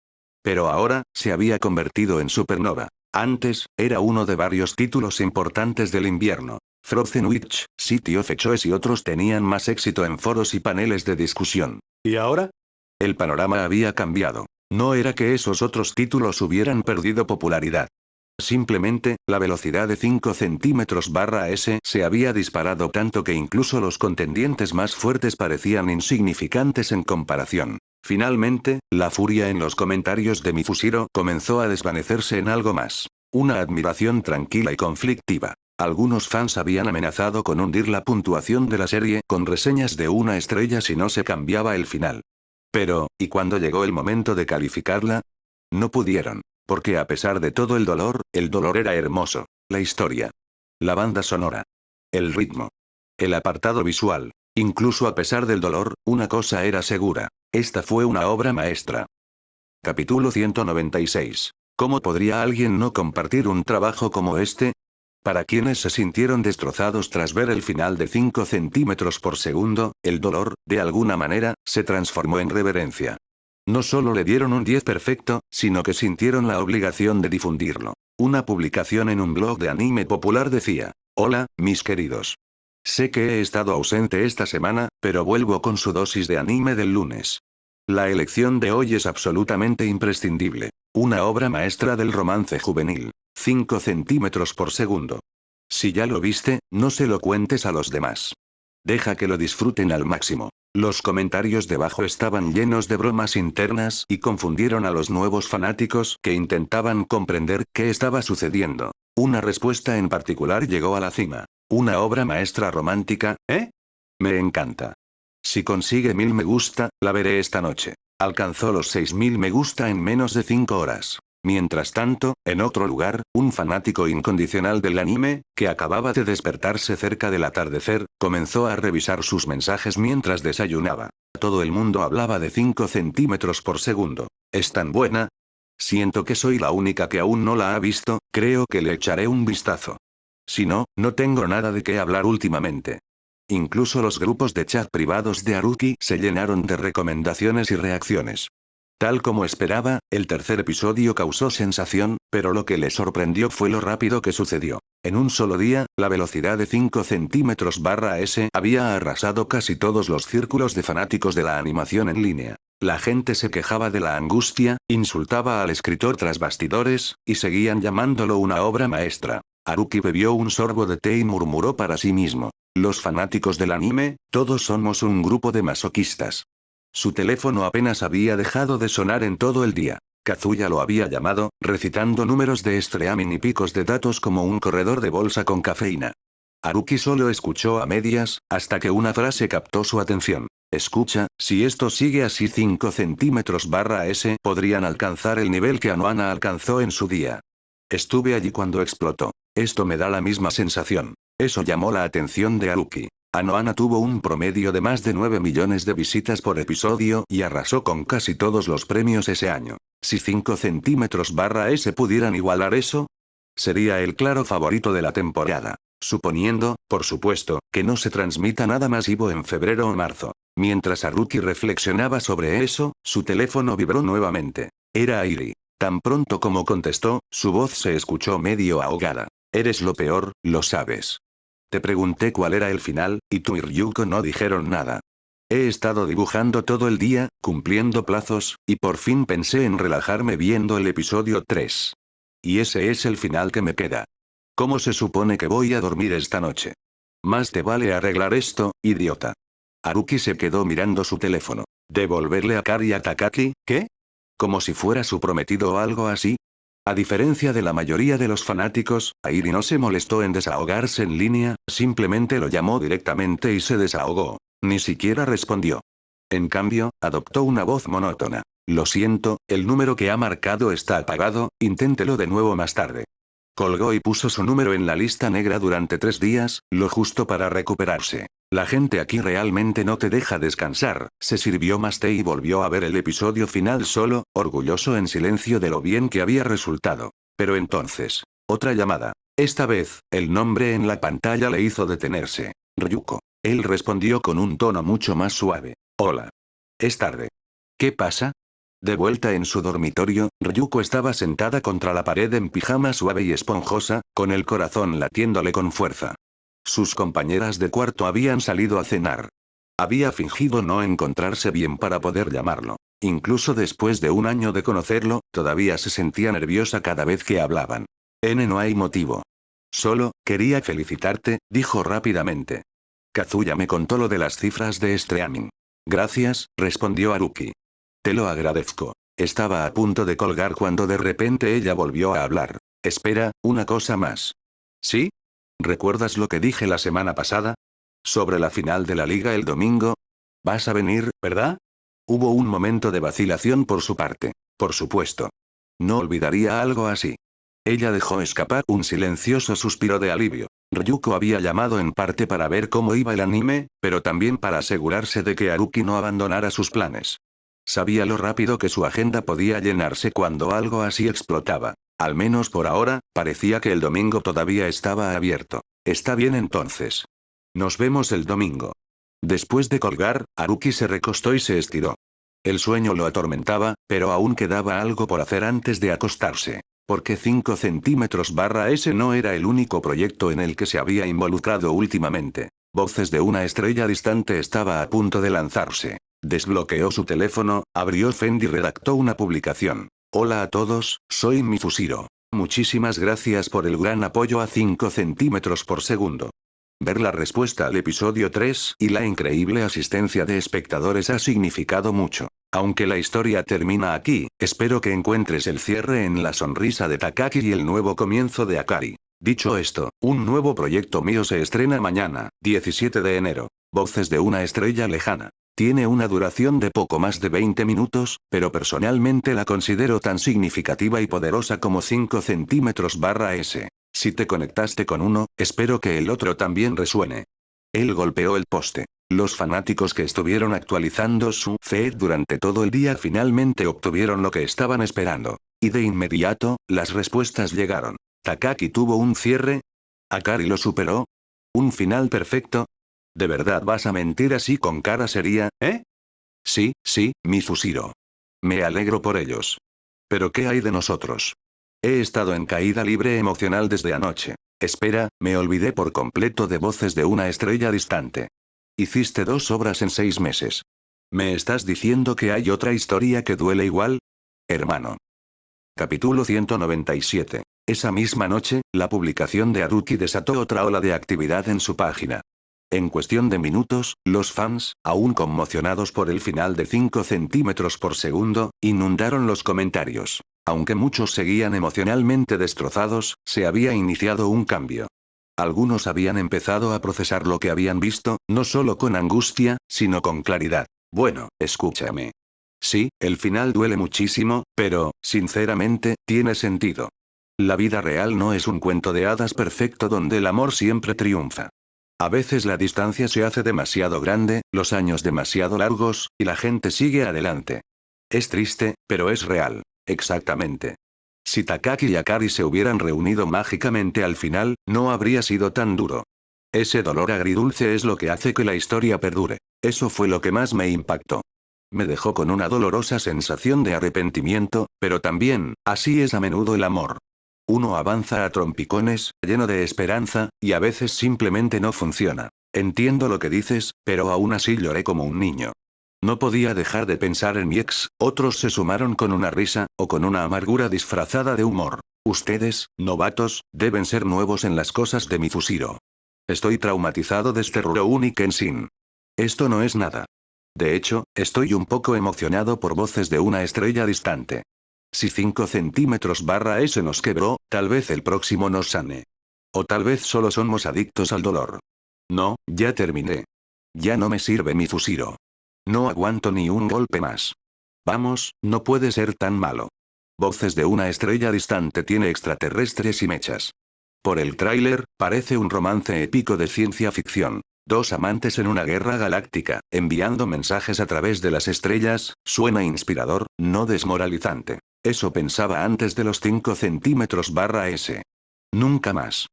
Pero ahora, se había convertido en supernova. Antes, era uno de varios títulos importantes del invierno. Frozen Witch, City of Echoes y otros tenían más éxito en foros y paneles de discusión. ¿Y ahora? El panorama había cambiado. No era que esos otros títulos hubieran perdido popularidad. Simplemente, la velocidad de 5 centímetros/s se había disparado tanto que incluso los contendientes más fuertes parecían insignificantes en comparación. Finalmente, la furia en los comentarios de Mifusiro comenzó a desvanecerse en algo más. Una admiración tranquila y conflictiva. Algunos fans habían amenazado con hundir la puntuación de la serie con reseñas de 1 estrella si no se cambiaba el final. Pero, ¿y cuando llegó el momento de calificarla? No pudieron. Porque a pesar de todo el dolor era hermoso. La historia. La banda sonora. El ritmo. El apartado visual. Incluso a pesar del dolor, una cosa era segura. Esta fue una obra maestra. Capítulo 196. ¿Cómo podría alguien no compartir un trabajo como este? Para quienes se sintieron destrozados tras ver el final de 5 centímetros por segundo, el dolor, de alguna manera, se transformó en reverencia. No solo le dieron un 10 perfecto, sino que sintieron la obligación de difundirlo. Una publicación en un blog de anime popular decía: hola, mis queridos. Sé que he estado ausente esta semana, pero vuelvo con su dosis de anime del lunes. La elección de hoy es absolutamente imprescindible. Una obra maestra del romance juvenil. 5 centímetros por segundo. Si ya lo viste, no se lo cuentes a los demás. Deja que lo disfruten al máximo. Los comentarios debajo estaban llenos de bromas internas y confundieron a los nuevos fanáticos que intentaban comprender qué estaba sucediendo. Una respuesta en particular llegó a la cima. Una obra maestra romántica, ¿eh? Me encanta. Si consigue 1000 me gusta, la veré esta noche. Alcanzó los 6000 me gusta en menos de 5 horas. Mientras tanto, en otro lugar, un fanático incondicional del anime, que acababa de despertarse cerca del atardecer, comenzó a revisar sus mensajes mientras desayunaba. Todo el mundo hablaba de 5 centímetros por segundo. ¿Es tan buena? Siento que soy la única que aún no la ha visto, creo que le echaré un vistazo. Si no, no tengo nada de qué hablar últimamente. Incluso los grupos de chat privados de Haruki se llenaron de recomendaciones y reacciones. Tal como esperaba, el tercer episodio causó sensación, pero lo que le sorprendió fue lo rápido que sucedió. En un solo día, la velocidad de 5 centímetros/s había arrasado casi todos los círculos de fanáticos de la animación en línea. La gente se quejaba de la angustia, insultaba al escritor tras bastidores, y seguían llamándolo una obra maestra. Haruki bebió un sorbo de té y murmuró para sí mismo. Los fanáticos del anime, todos somos un grupo de masoquistas. Su teléfono apenas había dejado de sonar en todo el día. Kazuya lo había llamado, recitando números de streaming y picos de datos como un corredor de bolsa con cafeína. Haruki solo escuchó a medias, hasta que una frase captó su atención. Escucha, si esto sigue así 5 centímetros/s podrían alcanzar el nivel que Anohana alcanzó en su día. Estuve allí cuando explotó. Esto me da la misma sensación. Eso llamó la atención de Haruki. Anohana tuvo un promedio de más de 9 millones de visitas por episodio y arrasó con casi todos los premios ese año. Si 5 centímetros/s pudieran igualar eso, sería el claro favorito de la temporada. Suponiendo, por supuesto, que no se transmita nada masivo en febrero o marzo. Mientras Haruki reflexionaba sobre eso, su teléfono vibró nuevamente. Era Airi. Tan pronto como contestó, su voz se escuchó medio ahogada. Eres lo peor, lo sabes. Te pregunté cuál era el final, y tú y Ryuko no dijeron nada. He estado dibujando todo el día, cumpliendo plazos, y por fin pensé en relajarme viendo el episodio 3. Y ese es el final que me queda. ¿Cómo se supone que voy a dormir esta noche? Más te vale arreglar esto, idiota. Haruki se quedó mirando su teléfono. ¿Devolverle a Kari a Takaki? ¿Qué? ¿Como si fuera su prometido o algo así? A diferencia de la mayoría de los fanáticos, Airi no se molestó en desahogarse en línea, simplemente lo llamó directamente y se desahogó. Ni siquiera respondió. En cambio, adoptó una voz monótona. Lo siento, el número que ha marcado está apagado, inténtelo de nuevo más tarde. Colgó y puso su número en la lista negra durante 3 días, lo justo para recuperarse. La gente aquí realmente no te deja descansar. Se sirvió más té y volvió a ver el episodio final solo, orgulloso en silencio de lo bien que había resultado. Pero entonces, otra llamada. Esta vez, el nombre en la pantalla le hizo detenerse. Ryuko. Él respondió con un tono mucho más suave. Hola. Es tarde. ¿Qué pasa? De vuelta en su dormitorio, Ryuko estaba sentada contra la pared en pijama suave y esponjosa, con el corazón latiéndole con fuerza. Sus compañeras de cuarto habían salido a cenar. Había fingido no encontrarse bien para poder llamarlo. Incluso después de un año de conocerlo, todavía se sentía nerviosa cada vez que hablaban. No hay motivo. Solo, quería felicitarte, dijo rápidamente. Kazuya me contó lo de las cifras de streaming. Gracias, respondió Haruki. Te lo agradezco. Estaba a punto de colgar cuando de repente ella volvió a hablar. Espera, una cosa más. ¿Sí? ¿Recuerdas lo que dije la semana pasada? Sobre la final de la liga el domingo. Vas a venir, ¿verdad? Hubo un momento de vacilación por su parte. Por supuesto. No olvidaría algo así. Ella dejó escapar un silencioso suspiro de alivio. Ryuko había llamado en parte para ver cómo iba el anime, pero también para asegurarse de que Haruki no abandonara sus planes. Sabía lo rápido que su agenda podía llenarse cuando algo así explotaba. Al menos por ahora, parecía que el domingo todavía estaba abierto. Está bien entonces. Nos vemos el domingo. Después de colgar, Haruki se recostó y se estiró. El sueño lo atormentaba, pero aún quedaba algo por hacer antes de acostarse. Porque 5 centímetros/s no era el único proyecto en el que se había involucrado últimamente. Voces de una estrella distante estaba a punto de lanzarse. Desbloqueó su teléfono, abrió Fend y redactó una publicación. Hola a todos, soy Mifusiro. Muchísimas gracias por el gran apoyo a 5 centímetros por segundo. Ver la respuesta al episodio 3 y la increíble asistencia de espectadores ha significado mucho. Aunque la historia termina aquí, espero que encuentres el cierre en la sonrisa de Takaki y el nuevo comienzo de Akari. Dicho esto, un nuevo proyecto mío se estrena mañana, 17 de enero. Voces de una estrella lejana. Tiene una duración de poco más de 20 minutos, pero personalmente la considero tan significativa y poderosa como 5 centímetros barra S. Si te conectaste con uno, espero que el otro también resuene. Él golpeó el poste. Los fanáticos que estuvieron actualizando su feed durante todo el día finalmente obtuvieron lo que estaban esperando. Y de inmediato, las respuestas llegaron. ¿Takaki tuvo un cierre? ¿Akari lo superó? ¿Un final perfecto? ¿De verdad vas a mentir así con cara seria, eh? Sí, sí, Mizushiro. Me alegro por ellos. Pero ¿qué hay de nosotros? He estado en caída libre emocional desde anoche. Espera, me olvidé por completo de Voces de una estrella distante. Hiciste 2 obras en 6 meses. ¿Me estás diciendo que hay otra historia que duele igual? Hermano. Capítulo 197. Esa misma noche, la publicación de Haruki desató otra ola de actividad en su página. En cuestión de minutos, los fans, aún conmocionados por el final de 5 centímetros por segundo, inundaron los comentarios. Aunque muchos seguían emocionalmente destrozados, se había iniciado un cambio. Algunos habían empezado a procesar lo que habían visto, no solo con angustia, sino con claridad. Bueno, escúchame. Sí, el final duele muchísimo, pero, sinceramente, tiene sentido. La vida real no es un cuento de hadas perfecto donde el amor siempre triunfa. A veces la distancia se hace demasiado grande, los años demasiado largos, y la gente sigue adelante. Es triste, pero es real. Exactamente. Si Takaki y Akari se hubieran reunido mágicamente al final, no habría sido tan duro. Ese dolor agridulce es lo que hace que la historia perdure. Eso fue lo que más me impactó. Me dejó con una dolorosa sensación de arrepentimiento, pero también, así es a menudo el amor. Uno avanza a trompicones, lleno de esperanza, y a veces simplemente no funciona. Entiendo lo que dices, pero aún así lloré como un niño. No podía dejar de pensar en mi ex, otros se sumaron con una risa, o con una amargura disfrazada de humor. Ustedes, novatos, deben ser nuevos en las cosas de Mizushiro. Estoy traumatizado desde Rurouni Kenshin. Esto no es nada. De hecho, estoy un poco emocionado por Voces de una estrella distante. Si 5 centímetros barra S nos quebró, tal vez el próximo nos sane. O tal vez solo somos adictos al dolor. No, ya terminé. Ya no me sirve Mizushiro. No aguanto ni un golpe más. Vamos, no puede ser tan malo. Voces de una estrella distante tiene extraterrestres y mechas. Por el tráiler, parece un romance épico de ciencia ficción. 2 amantes en una guerra galáctica, enviando mensajes a través de las estrellas, suena inspirador, no desmoralizante. Eso pensaba antes de los 5 centímetros barra S. Nunca más.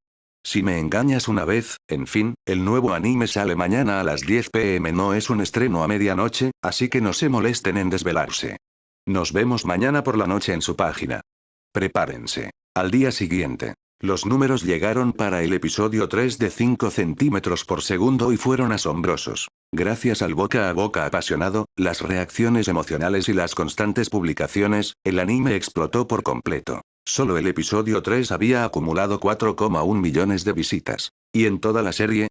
Si me engañas una vez, en fin, el nuevo anime sale mañana a las 10 p.m. No es un estreno a medianoche, así que no se molesten en desvelarse. Nos vemos mañana por la noche en su página. Prepárense. Al día siguiente. Los números llegaron para el episodio 3 de 5 centímetros por segundo y fueron asombrosos. Gracias al boca a boca apasionado, las reacciones emocionales y las constantes publicaciones, el anime explotó por completo. Solo el episodio 3 había acumulado 4,1 millones de visitas. Y en toda la serie,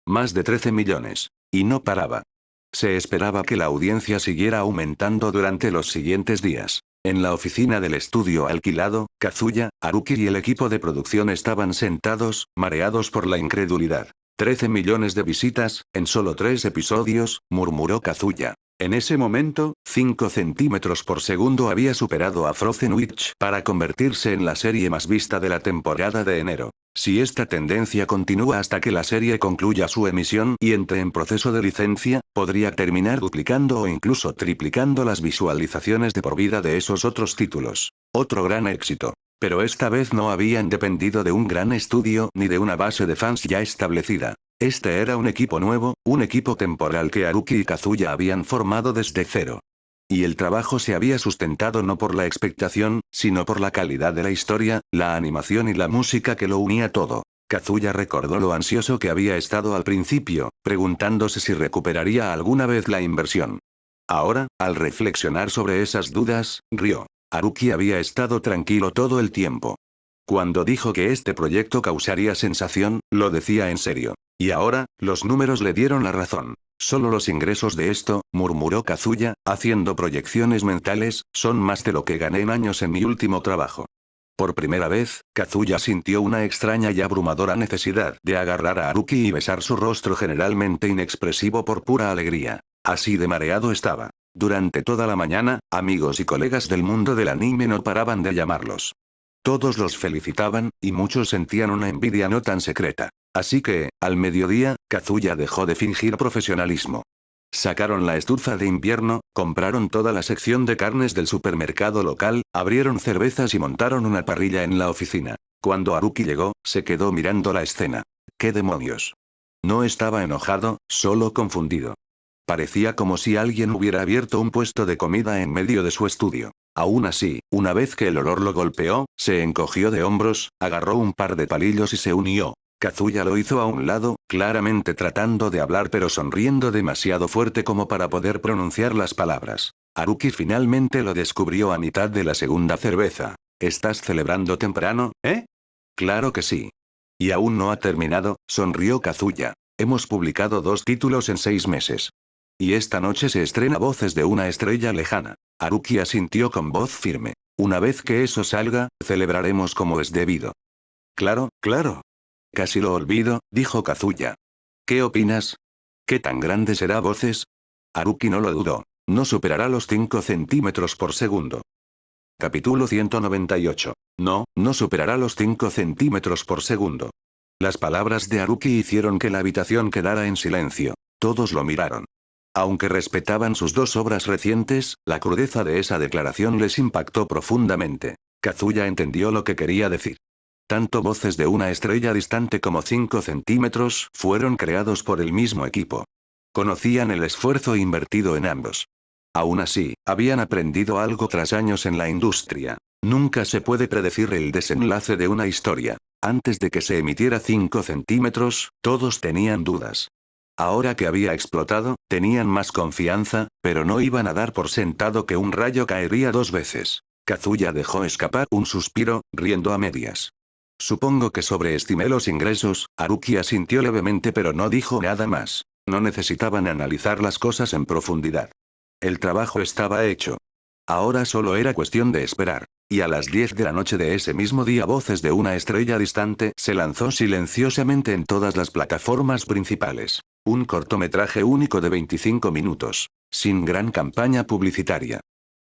más de 13 millones. Y no paraba. Se esperaba que la audiencia siguiera aumentando durante los siguientes días. En la oficina del estudio alquilado, Kazuya, Haruki y el equipo de producción estaban sentados, mareados por la incredulidad. 13 millones de visitas, en solo 3 episodios, murmuró Kazuya. En ese momento, 5 centímetros por segundo había superado a Frozen Witch para convertirse en la serie más vista de la temporada de enero. Si esta tendencia continúa hasta que la serie concluya su emisión y entre en proceso de licencia, podría terminar duplicando o incluso triplicando las visualizaciones de por vida de esos otros títulos. Otro gran éxito. Pero esta vez no habían dependido de un gran estudio ni de una base de fans ya establecida. Este era un equipo nuevo, un equipo temporal que Haruki y Kazuya habían formado desde cero. Y el trabajo se había sustentado no por la expectación, sino por la calidad de la historia, la animación y la música que lo unía todo. Kazuya recordó lo ansioso que había estado al principio, preguntándose si recuperaría alguna vez la inversión. Ahora, al reflexionar sobre esas dudas, rió. Haruki había estado tranquilo todo el tiempo. Cuando dijo que este proyecto causaría sensación, lo decía en serio. Y ahora, los números le dieron la razón. Solo los ingresos de esto, murmuró Kazuya, haciendo proyecciones mentales, son más de lo que gané en años en mi último trabajo. Por primera vez, Kazuya sintió una extraña y abrumadora necesidad de agarrar a Haruki y besar su rostro generalmente inexpresivo por pura alegría. Así de mareado estaba. Durante toda la mañana, amigos y colegas del mundo del anime no paraban de llamarlos. Todos los felicitaban, y muchos sentían una envidia no tan secreta. Así que, al mediodía, Kazuya dejó de fingir profesionalismo. Sacaron la estufa de invierno, compraron toda la sección de carnes del supermercado local, abrieron cervezas y montaron una parrilla en la oficina. Cuando Haruki llegó, se quedó mirando la escena. ¿Qué demonios? No estaba enojado, solo confundido. Parecía como si alguien hubiera abierto un puesto de comida en medio de su estudio. Aún así, una vez que el olor lo golpeó, se encogió de hombros, agarró un par de palillos y se unió. Kazuya lo hizo a un lado, claramente tratando de hablar pero sonriendo demasiado fuerte como para poder pronunciar las palabras. Haruki finalmente lo descubrió a mitad de la segunda cerveza. ¿Estás celebrando temprano, eh? Claro que sí. Y aún no ha terminado, sonrió Kazuya. Hemos publicado 2 títulos en 6 meses. Y esta noche se estrena Voces de una estrella lejana. Haruki asintió con voz firme. Una vez que eso salga, celebraremos como es debido. Claro, claro. Casi lo olvido, dijo Kazuya. ¿Qué opinas? ¿Qué tan grande será Voces? Haruki no lo dudó. No superará los 5 centímetros por segundo. Capítulo 198. No, no superará los 5 centímetros por segundo. Las palabras de Haruki hicieron que la habitación quedara en silencio. Todos lo miraron. Aunque respetaban sus 2 obras recientes, la crudeza de esa declaración les impactó profundamente. Kazuya entendió lo que quería decir. Tanto Voces de una estrella distante como 5 centímetros fueron creados por el mismo equipo. Conocían el esfuerzo invertido en ambos. Aún así, habían aprendido algo tras años en la industria. Nunca se puede predecir el desenlace de una historia. Antes de que se emitiera 5 centímetros, todos tenían dudas. Ahora que había explotado, tenían más confianza, pero no iban a dar por sentado que un rayo caería 2 veces. Kazuya dejó escapar un suspiro, riendo a medias. Supongo que sobreestimé los ingresos, Haruki asintió levemente pero no dijo nada más. No necesitaban analizar las cosas en profundidad. El trabajo estaba hecho. Ahora solo era cuestión de esperar. Y a las 10 de la noche de ese mismo día Voces de una estrella distante se lanzó silenciosamente en todas las plataformas principales. Un cortometraje único de 25 minutos. Sin gran campaña publicitaria.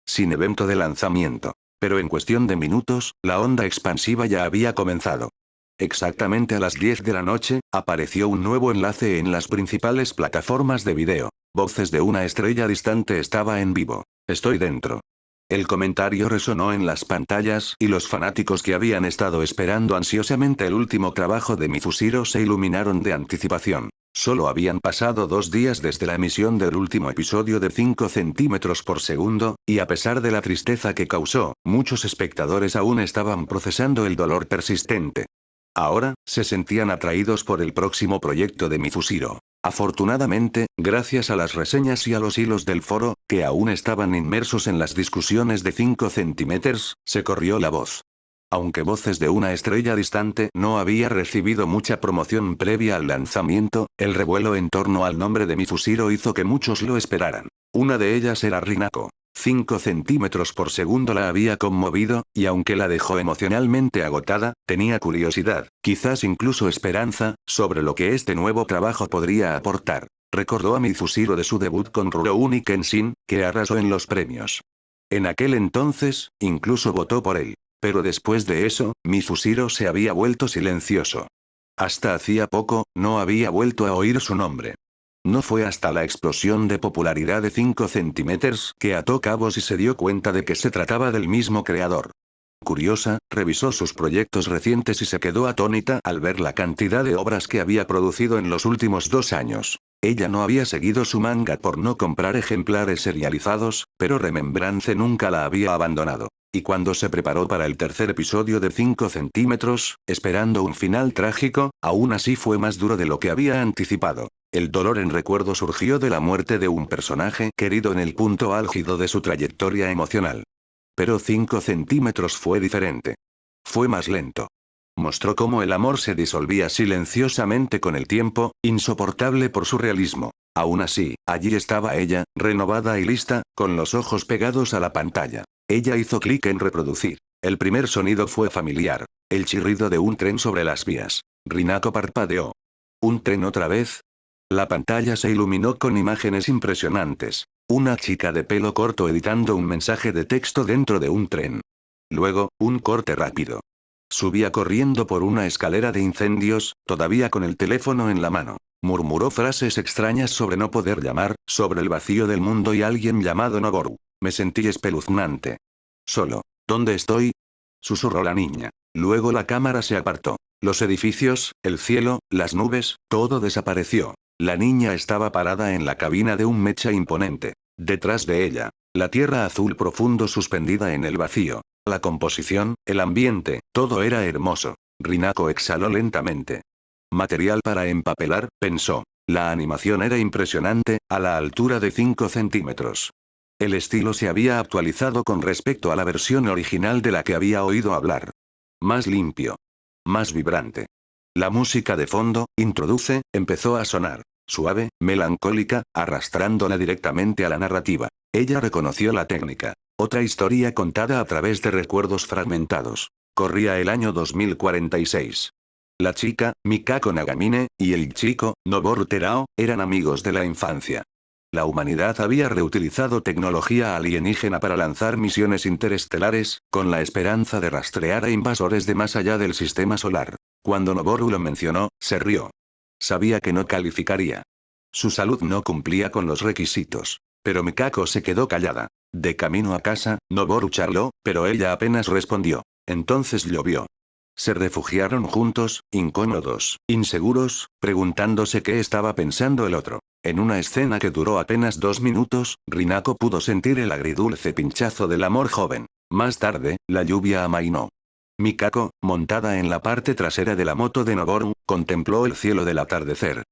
Sin evento de lanzamiento. Pero en cuestión de minutos, la onda expansiva ya había comenzado. Exactamente a las 10 de la noche, apareció un nuevo enlace en las principales plataformas de video. Voces de una estrella distante estaba en vivo. Estoy dentro. El comentario resonó en las pantallas y los fanáticos que habían estado esperando ansiosamente el último trabajo de Mifusiro se iluminaron de anticipación. Solo habían pasado 2 días desde la emisión del último episodio de 5 centímetros por segundo, y a pesar de la tristeza que causó, muchos espectadores aún estaban procesando el dolor persistente. Ahora, se sentían atraídos por el próximo proyecto de Mifusiro. Afortunadamente, gracias a las reseñas y a los hilos del foro, que aún estaban inmersos en las discusiones de 5 centímetros, se corrió la voz. Aunque Voces de una estrella distante no había recibido mucha promoción previa al lanzamiento, el revuelo en torno al nombre de Mifusiro hizo que muchos lo esperaran. Una de ellas era Rinako. 5 centímetros por segundo la había conmovido, y aunque la dejó emocionalmente agotada, tenía curiosidad, quizás incluso esperanza, sobre lo que este nuevo trabajo podría aportar. Recordó a Mifusiro de su debut con Rurouni Kenshin, que arrasó en los premios. En aquel entonces, incluso votó por él. Pero después de eso, Mifusiro se había vuelto silencioso. Hasta hacía poco, no había vuelto a oír su nombre. No fue hasta la explosión de popularidad de 5 centímetros que ató cabos y se dio cuenta de que se trataba del mismo creador. Curiosa, revisó sus proyectos recientes y se quedó atónita al ver la cantidad de obras que había producido en los últimos 2 años. Ella no había seguido su manga por no comprar ejemplares serializados, pero Remembrance nunca la había abandonado. Y cuando se preparó para el tercer episodio de 5 centímetros, esperando un final trágico, aún así fue más duro de lo que había anticipado. El dolor en recuerdo surgió de la muerte de un personaje querido en el punto álgido de su trayectoria emocional. Pero 5 centímetros fue diferente. Fue más lento. Mostró cómo el amor se disolvía silenciosamente con el tiempo, insoportable por su realismo. Aún así, allí estaba ella, renovada y lista, con los ojos pegados a la pantalla. Ella hizo clic en reproducir. El primer sonido fue familiar. El chirrido de un tren sobre las vías. Rinako parpadeó. ¿Un tren otra vez? La pantalla se iluminó con imágenes impresionantes. Una chica de pelo corto editando un mensaje de texto dentro de un tren. Luego, un corte rápido. Subía corriendo por una escalera de incendios, todavía con el teléfono en la mano. Murmuró frases extrañas sobre no poder llamar, sobre el vacío del mundo y alguien llamado Noboru. Me sentí espeluznante. Solo. ¿Dónde estoy? Susurró la niña. Luego la cámara se apartó. Los edificios, el cielo, las nubes, todo desapareció. La niña estaba parada en la cabina de un mecha imponente. Detrás de ella, la tierra azul profundo suspendida en el vacío. La composición, el ambiente, todo era hermoso. Rinako exhaló lentamente. Material para empapelar, pensó. La animación era impresionante, a la altura de 5 centímetros. El estilo se había actualizado con respecto a la versión original de la que había oído hablar. Más limpio. Más vibrante. La música de fondo, introduce, empezó a sonar. Suave, melancólica, arrastrándola directamente a la narrativa. Ella reconoció la técnica. Otra historia contada a través de recuerdos fragmentados. Corría el año 2046. La chica, Mikako Nagamine, y el chico, Noboru Terao, eran amigos de la infancia. La humanidad había reutilizado tecnología alienígena para lanzar misiones interestelares, con la esperanza de rastrear a invasores de más allá del sistema solar. Cuando Noboru lo mencionó, se rió. Sabía que no calificaría. Su salud no cumplía con los requisitos. Pero Mikako se quedó callada. De camino a casa, Noboru charló, pero ella apenas respondió. Entonces llovió. Se refugiaron juntos, incómodos, inseguros, preguntándose qué estaba pensando el otro. En una escena que duró apenas 2 minutos, Rinako pudo sentir el agridulce pinchazo del amor joven. Más tarde, la lluvia amainó. Mikako, montada en la parte trasera de la moto de Noboru, contempló el cielo del atardecer.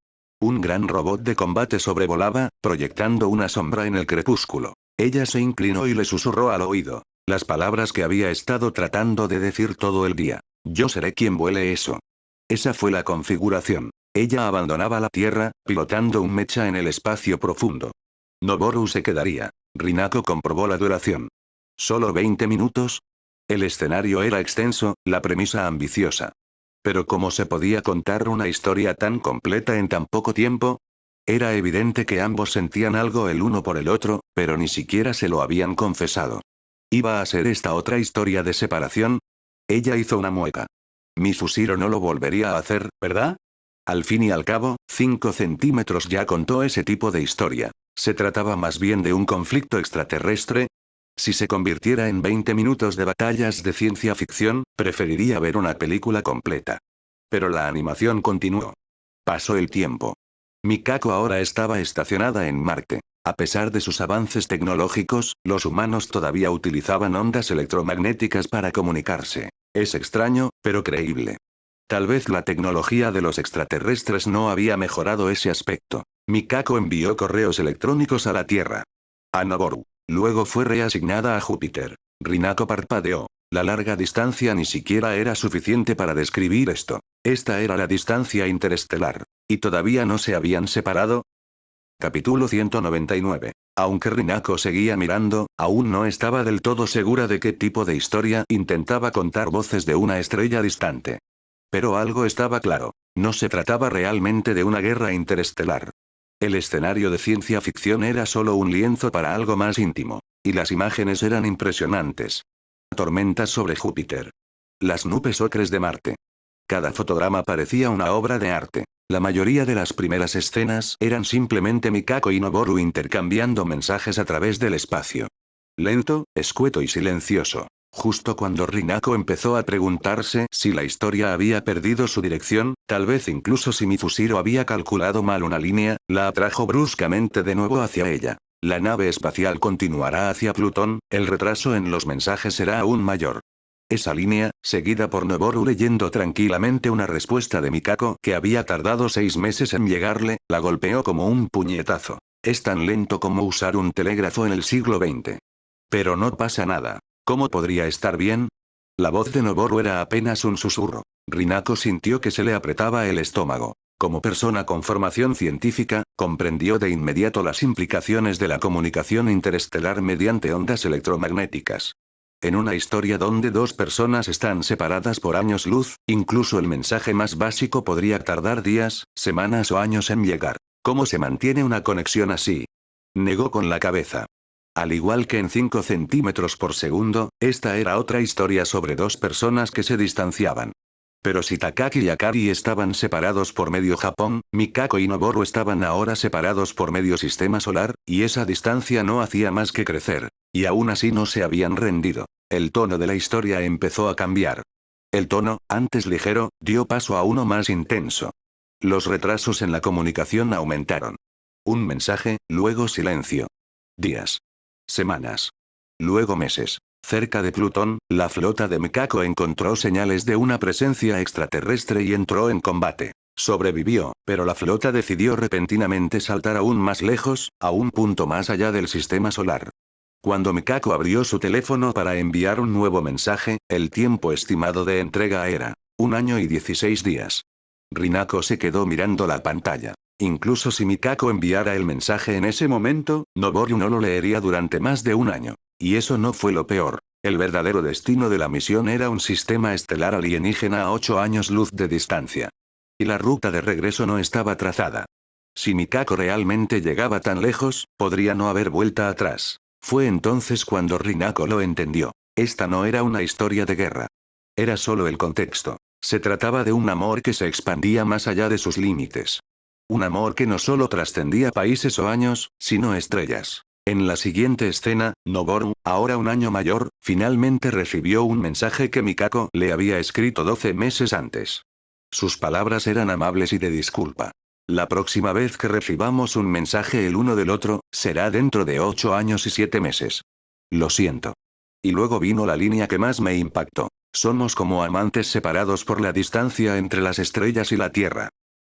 Un gran robot de combate sobrevolaba, proyectando una sombra en el crepúsculo. Ella se inclinó y le susurró al oído. Las palabras que había estado tratando de decir todo el día. Yo seré quien vuele eso. Esa fue la configuración. Ella abandonaba la Tierra, pilotando un mecha en el espacio profundo. Noboru se quedaría. Rinako comprobó la duración. ¿Solo 20 minutos? El escenario era extenso, la premisa ambiciosa. Pero ¿cómo se podía contar una historia tan completa en tan poco tiempo? Era evidente que ambos sentían algo el uno por el otro, pero ni siquiera se lo habían confesado. ¿Iba a ser esta otra historia de separación? Ella hizo una mueca. Mifusiro no lo volvería a hacer, ¿verdad? Al fin y al cabo, 5 centímetros ya contó ese tipo de historia. ¿Se trataba más bien de un conflicto extraterrestre? Si se convirtiera en 20 minutos de batallas de ciencia ficción, preferiría ver una película completa. Pero la animación continuó. Pasó el tiempo. Mikako ahora estaba estacionada en Marte. A pesar de sus avances tecnológicos, los humanos todavía utilizaban ondas electromagnéticas para comunicarse. Es extraño, pero creíble. Tal vez la tecnología de los extraterrestres no había mejorado ese aspecto. Mikako envió correos electrónicos a la Tierra. A Noboru. Luego fue reasignada a Júpiter. Rinako parpadeó. La larga distancia ni siquiera era suficiente para describir esto. Esta era la distancia interestelar. ¿Y todavía no se habían separado? Capítulo 199. Aunque Rinako seguía mirando, aún no estaba del todo segura de qué tipo de historia intentaba contar voces de una estrella distante. Pero algo estaba claro. No se trataba realmente de una guerra interestelar. El escenario de ciencia ficción era solo un lienzo para algo más íntimo. Y las imágenes eran impresionantes. Tormentas sobre Júpiter. Las nubes ocres de Marte. Cada fotograma parecía una obra de arte. La mayoría de las primeras escenas eran simplemente Mikako y Noboru intercambiando mensajes a través del espacio. Lento, escueto y silencioso. Justo cuando Rinako empezó a preguntarse si la historia había perdido su dirección, tal vez incluso si Mifusiro había calculado mal una línea, la atrajo bruscamente de nuevo hacia ella. La nave espacial continuará hacia Plutón, el retraso en los mensajes será aún mayor. Esa línea, seguida por Noboru leyendo tranquilamente una respuesta de Mikako que había tardado 6 meses en llegarle, la golpeó como un puñetazo. Es tan lento como usar un telégrafo en el siglo XX. Pero no pasa nada. ¿Cómo podría estar bien? La voz de Noboru era apenas un susurro. Rinako sintió que se le apretaba el estómago. Como persona con formación científica, comprendió de inmediato las implicaciones de la comunicación interestelar mediante ondas electromagnéticas. En una historia donde dos personas están separadas por años luz, incluso el mensaje más básico podría tardar días, semanas o años en llegar. ¿Cómo se mantiene una conexión así? Negó con la cabeza. Al igual que en 5 centímetros por segundo, esta era otra historia sobre dos personas que se distanciaban. Pero si Takaki y Akari estaban separados por medio Japón, Mikako y Noboru estaban ahora separados por medio sistema solar, y esa distancia no hacía más que crecer. Y aún así no se habían rendido. El tono de la historia empezó a cambiar. El tono, antes ligero, dio paso a uno más intenso. Los retrasos en la comunicación aumentaron. Un mensaje, luego silencio. Días. Semanas. Luego meses. Cerca de Plutón, la flota de Mikako encontró señales de una presencia extraterrestre y entró en combate. Sobrevivió, pero la flota decidió repentinamente saltar aún más lejos, a un punto más allá del sistema solar. Cuando Mikako abrió su teléfono para enviar un nuevo mensaje, el tiempo estimado de entrega era 1 año y 16 días. Rinako se quedó mirando la pantalla. Incluso si Mikako enviara el mensaje en ese momento, Noboru no lo leería durante más de 1 año. Y eso no fue lo peor. El verdadero destino de la misión era un sistema estelar alienígena a 8 años luz de distancia. Y la ruta de regreso no estaba trazada. Si Mikako realmente llegaba tan lejos, podría no haber vuelta atrás. Fue entonces cuando Rinako lo entendió. Esta no era una historia de guerra. Era solo el contexto. Se trataba de un amor que se expandía más allá de sus límites. Un amor que no solo trascendía países o años, sino estrellas. En la siguiente escena, Noboru, ahora 1 año mayor, finalmente recibió un mensaje que Mikako le había escrito 12 meses antes. Sus palabras eran amables y de disculpa. La próxima vez que recibamos un mensaje el uno del otro, será dentro de 8 años y 7 meses. Lo siento. Y luego vino la línea que más me impactó. Somos como amantes separados por la distancia entre las estrellas y la Tierra.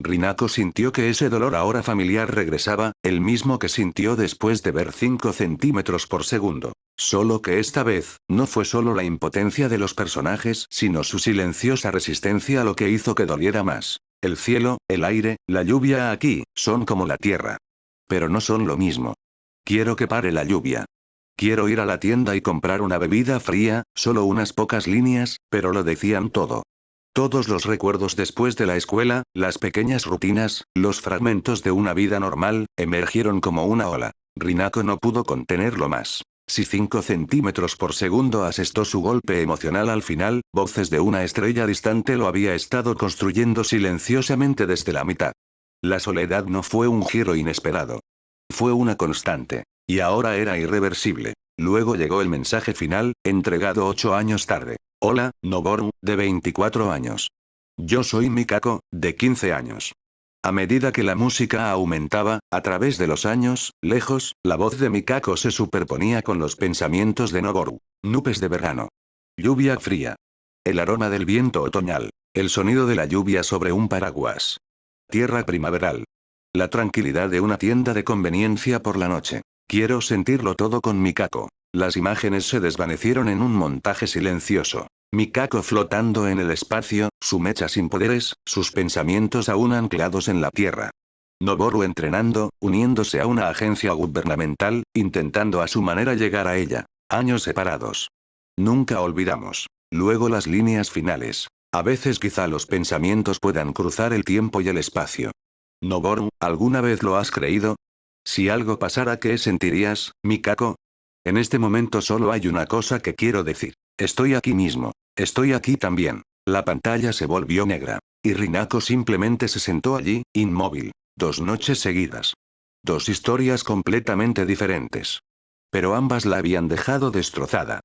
Rinako sintió que ese dolor ahora familiar regresaba, el mismo que sintió después de ver 5 centímetros por segundo. Solo que esta vez, no fue solo la impotencia de los personajes, sino su silenciosa resistencia a lo que hizo que doliera más. El cielo, el aire, la lluvia aquí, son como la tierra. Pero no son lo mismo. Quiero que pare la lluvia. Quiero ir a la tienda y comprar una bebida fría, solo unas pocas líneas, pero lo decían todo. Todos los recuerdos después de la escuela, las pequeñas rutinas, los fragmentos de una vida normal, emergieron como una ola. Rinako no pudo contenerlo más. Si 5 centímetros por segundo asestó su golpe emocional al final, Voces de una estrella distante lo había estado construyendo silenciosamente desde la mitad. La soledad no fue un giro inesperado. Fue una constante. Y ahora era irreversible. Luego llegó el mensaje final, entregado 8 años tarde. Hola, Noboru, de 24 años. Yo soy Mikako, de 15 años. A medida que la música aumentaba, a través de los años, lejos, la voz de Mikako se superponía con los pensamientos de Noboru. Nubes de verano. Lluvia fría. El aroma del viento otoñal. El sonido de la lluvia sobre un paraguas. Tierra primaveral. La tranquilidad de una tienda de conveniencia por la noche. Quiero sentirlo todo con Mikako. Las imágenes se desvanecieron en un montaje silencioso. Mikako flotando en el espacio, su mecha sin poderes, sus pensamientos aún anclados en la tierra. Noboru entrenando, uniéndose a una agencia gubernamental, intentando a su manera llegar a ella. Años separados. Nunca olvidamos. Luego las líneas finales. A veces quizá los pensamientos puedan cruzar el tiempo y el espacio. Noboru, ¿alguna vez lo has creído? Si algo pasara, ¿qué sentirías, Mikako? En este momento solo hay una cosa que quiero decir. Estoy aquí mismo. Estoy aquí también. La pantalla se volvió negra. Y Rinako simplemente se sentó allí, inmóvil. 2 noches seguidas. 2 historias completamente diferentes. Pero ambas la habían dejado destrozada.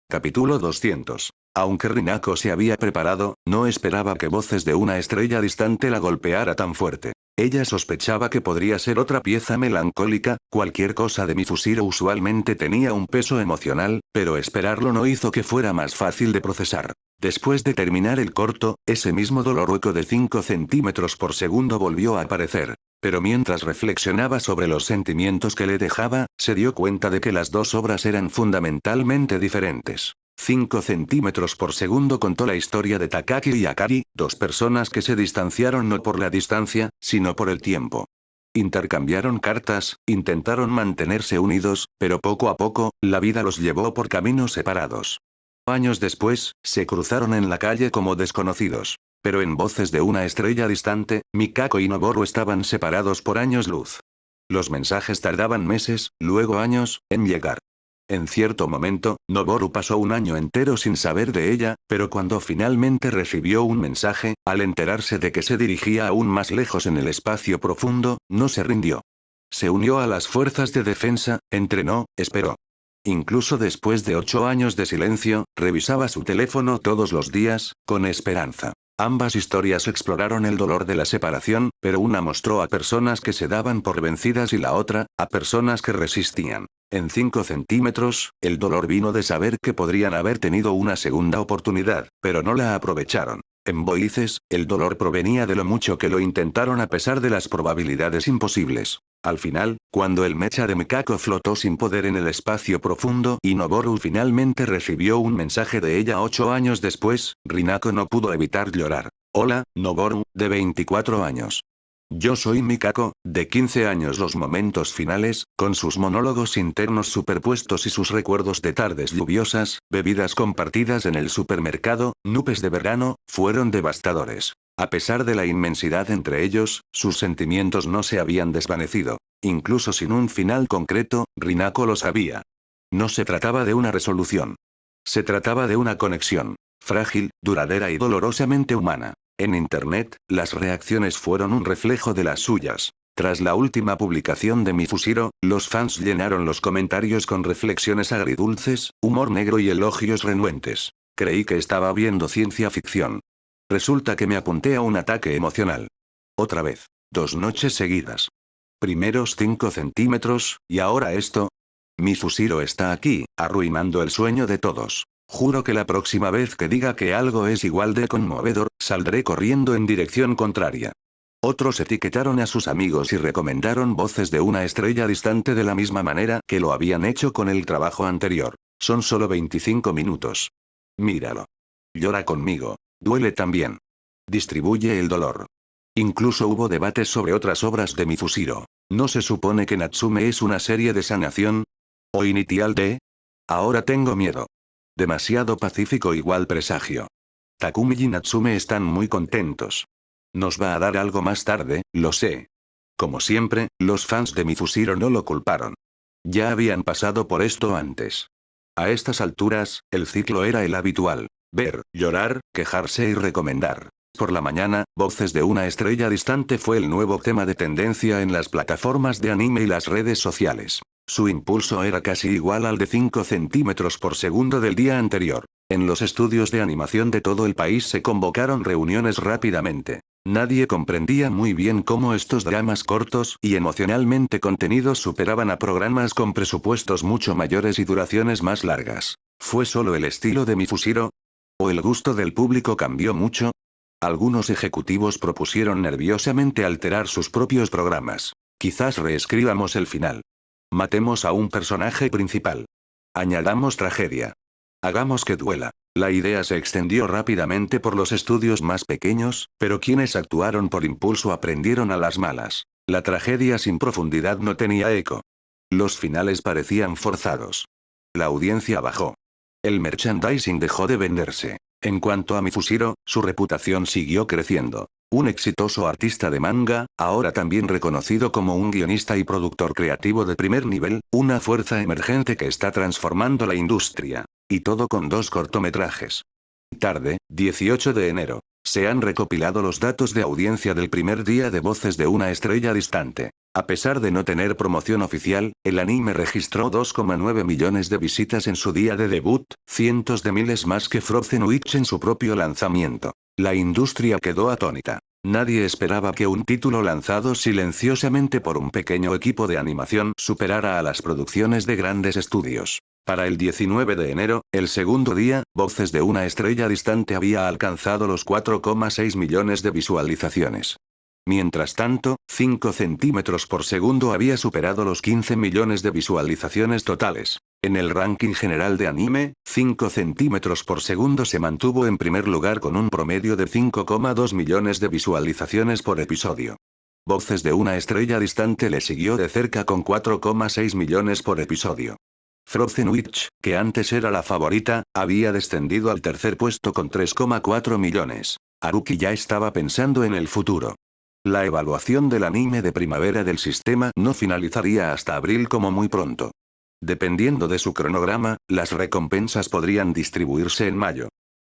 Capítulo 200. Aunque Rinako se había preparado, no esperaba que Voces de una estrella distante la golpeara tan fuerte. Ella sospechaba que podría ser otra pieza melancólica, cualquier cosa de Mifusiro usualmente tenía un peso emocional, pero esperarlo no hizo que fuera más fácil de procesar. Después de terminar el corto, ese mismo dolor hueco de 5 centímetros por segundo volvió a aparecer. Pero mientras reflexionaba sobre los sentimientos que le dejaba, se dio cuenta de que las dos obras eran fundamentalmente diferentes. 5 centímetros por segundo contó la historia de Takaki y Akari, dos personas que se distanciaron no por la distancia, sino por el tiempo. Intercambiaron cartas, intentaron mantenerse unidos, pero poco a poco, la vida los llevó por caminos separados. Años después, se cruzaron en la calle como desconocidos. Pero en Voces de una estrella distante, Mikako y Noboru estaban separados por años luz. Los mensajes tardaban meses, luego años, en llegar. En cierto momento, Noboru pasó un año entero sin saber de ella, pero cuando finalmente recibió un mensaje, al enterarse de que se dirigía aún más lejos en el espacio profundo, no se rindió. Se unió a las fuerzas de defensa, entrenó, esperó. Incluso después de 8 años de silencio, revisaba su teléfono todos los días, con esperanza. Ambas historias exploraron el dolor de la separación, pero una mostró a personas que se daban por vencidas y la otra, a personas que resistían. En 5 centímetros, el dolor vino de saber que podrían haber tenido una segunda oportunidad, pero no la aprovecharon. En Voices, el dolor provenía de lo mucho que lo intentaron a pesar de las probabilidades imposibles. Al final, cuando el mecha de Mikako flotó sin poder en el espacio profundo y Noboru finalmente recibió un mensaje de ella 8 años después, Rinako no pudo evitar llorar. Hola, Noboru, de 24 años. Yo soy Mikako, de 15 años. Los momentos finales, con sus monólogos internos superpuestos y sus recuerdos de tardes lluviosas, bebidas compartidas en el supermercado, nubes de verano, fueron devastadores. A pesar de la inmensidad entre ellos, sus sentimientos no se habían desvanecido. Incluso sin un final concreto, Rinako lo sabía. No se trataba de una resolución. Se trataba de una conexión. Frágil, duradera y dolorosamente humana. En Internet, las reacciones fueron un reflejo de las suyas. Tras la última publicación de Mifushiro, los fans llenaron los comentarios con reflexiones agridulces, humor negro y elogios renuentes. Creí que estaba viendo ciencia ficción. Resulta que me apunté a un ataque emocional. Otra vez. 2 noches seguidas. Primeros 5 centímetros, y ahora esto. Mifushiro está aquí, arruinando el sueño de todos. Juro que la próxima vez que diga que algo es igual de conmovedor, saldré corriendo en dirección contraria. Otros etiquetaron a sus amigos y recomendaron Voces de una estrella distante de la misma manera que lo habían hecho con el trabajo anterior. Son solo 25 minutos. Míralo. Llora conmigo. Duele también. Distribuye el dolor. Incluso hubo debates sobre otras obras de Mifushiro. ¿No se supone que Natsume es una serie de sanación? ¿O Initial D? Ahora tengo miedo. Demasiado pacífico igual presagio. Takumi y Natsume están muy contentos. Nos va a dar algo más tarde, lo sé. Como siempre, los fans de Mifushiro no lo culparon. Ya habían pasado por esto antes. A estas alturas, el ciclo era el habitual. Ver, llorar, quejarse y recomendar. Por la mañana, Voces de una estrella distante fue el nuevo tema de tendencia en las plataformas de anime y las redes sociales. Su impulso era casi igual al de 5 centímetros por segundo del día anterior. En los estudios de animación de todo el país se convocaron reuniones rápidamente. Nadie comprendía muy bien cómo estos dramas cortos y emocionalmente contenidos superaban a programas con presupuestos mucho mayores y duraciones más largas. ¿Fue solo el estilo de Mifushiro? ¿O el gusto del público cambió mucho? Algunos ejecutivos propusieron nerviosamente alterar sus propios programas. Quizás reescribamos el final. Matemos a un personaje principal. Añadamos tragedia. Hagamos que duela. La idea se extendió rápidamente por los estudios más pequeños, pero quienes actuaron por impulso aprendieron a las malas. La tragedia sin profundidad no tenía eco. Los finales parecían forzados. La audiencia bajó. El merchandising dejó de venderse. En cuanto a Mifushiro, su reputación siguió creciendo. Un exitoso artista de manga, ahora también reconocido como un guionista y productor creativo de primer nivel, una fuerza emergente que está transformando la industria. Y todo con 2 cortometrajes. Tarde, 18 de enero. Se han recopilado los datos de audiencia del primer día de Voces de una estrella distante. A pesar de no tener promoción oficial, el anime registró 2,9 millones de visitas en su día de debut, cientos de miles más que Frozen Witch en su propio lanzamiento. La industria quedó atónita. Nadie esperaba que un título lanzado silenciosamente por un pequeño equipo de animación superara a las producciones de grandes estudios. Para el 19 de enero, el segundo día, Voces de una estrella distante había alcanzado los 4,6 millones de visualizaciones. Mientras tanto, 5 centímetros por segundo había superado los 15 millones de visualizaciones totales. En el ranking general de anime, 5 centímetros por segundo se mantuvo en primer lugar con un promedio de 5,2 millones de visualizaciones por episodio. Voces de una estrella distante le siguió de cerca con 4,6 millones por episodio. Frozen Witch, que antes era la favorita, había descendido al tercer puesto con 3,4 millones. Haruki ya estaba pensando en el futuro. La evaluación del anime de primavera del sistema no finalizaría hasta abril como muy pronto. Dependiendo de su cronograma, las recompensas podrían distribuirse en mayo.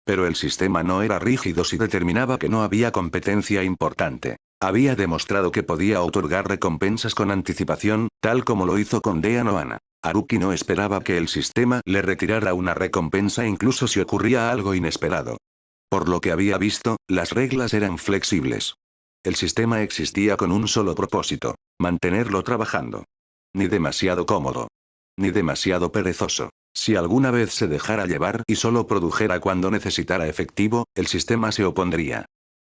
Pero el sistema no era rígido si determinaba que no había competencia importante. Había demostrado que podía otorgar recompensas con anticipación, tal como lo hizo con Dea Nohana. Haruki no esperaba que el sistema le retirara una recompensa incluso si ocurría algo inesperado. Por lo que había visto, las reglas eran flexibles. El sistema existía con un solo propósito: mantenerlo trabajando. Ni demasiado cómodo, ni demasiado perezoso. Si alguna vez se dejara llevar y solo produjera cuando necesitara efectivo, el sistema se opondría.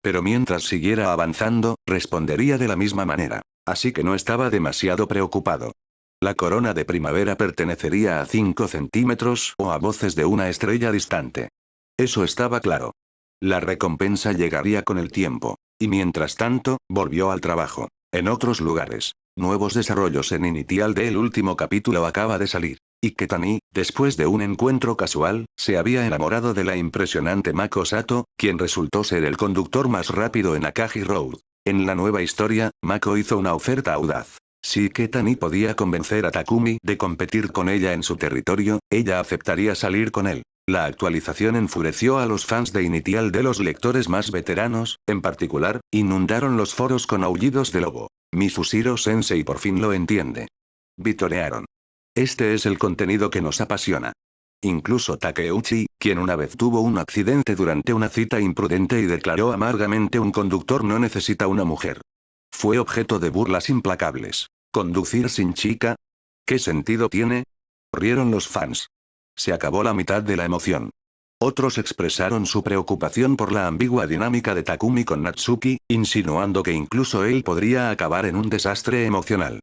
Pero mientras siguiera avanzando, respondería de la misma manera. Así que no estaba demasiado preocupado. La corona de primavera pertenecería a 5 centímetros o a voces de una estrella distante. Eso estaba claro. La recompensa llegaría con el tiempo. Y mientras tanto, volvió al trabajo. En otros lugares, nuevos desarrollos en Initial D. El último capítulo acaba de salir. Iketani, después de un encuentro casual, se había enamorado de la impresionante Mako Sato, quien resultó ser el conductor más rápido en Akagi Road. En la nueva historia, Mako hizo una oferta audaz. Si Iketani podía convencer a Takumi de competir con ella en su territorio, ella aceptaría salir con él. La actualización enfureció a los fans de Initial D. Los lectores más veteranos, en particular, inundaron los foros con aullidos de lobo. Mizushiro Sensei por fin lo entiende. Vitorearon. Este es el contenido que nos apasiona. Incluso Takeuchi, quien una vez tuvo un accidente durante una cita imprudente y declaró amargamente: un conductor no necesita una mujer. Fue objeto de burlas implacables. ¿Conducir sin chica? ¿Qué sentido tiene? Rieron los fans. Se acabó la mitad de la emoción. Otros expresaron su preocupación por la ambigua dinámica de Takumi con Natsuki, insinuando que incluso él podría acabar en un desastre emocional.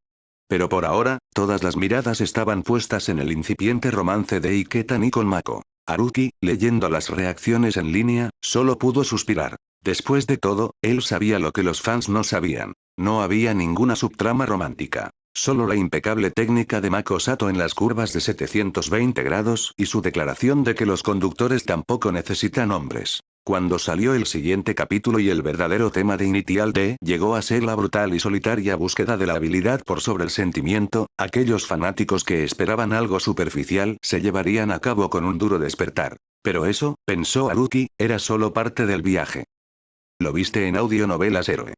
Pero por ahora, todas las miradas estaban puestas en el incipiente romance de Iketani con Mako. Haruki, leyendo las reacciones en línea, solo pudo suspirar. Después de todo, él sabía lo que los fans no sabían. No había ninguna subtrama romántica. Solo la impecable técnica de Mako Sato en las curvas de 720 grados y su declaración de que los conductores tampoco necesitan hombres. Cuando salió el siguiente capítulo y el verdadero tema de Initial D llegó a ser la brutal y solitaria búsqueda de la habilidad por sobre el sentimiento, aquellos fanáticos que esperaban algo superficial se llevarían a cabo con un duro despertar. Pero eso, pensó Haruki, era solo parte del viaje. Lo viste en Audionovelas Héroe.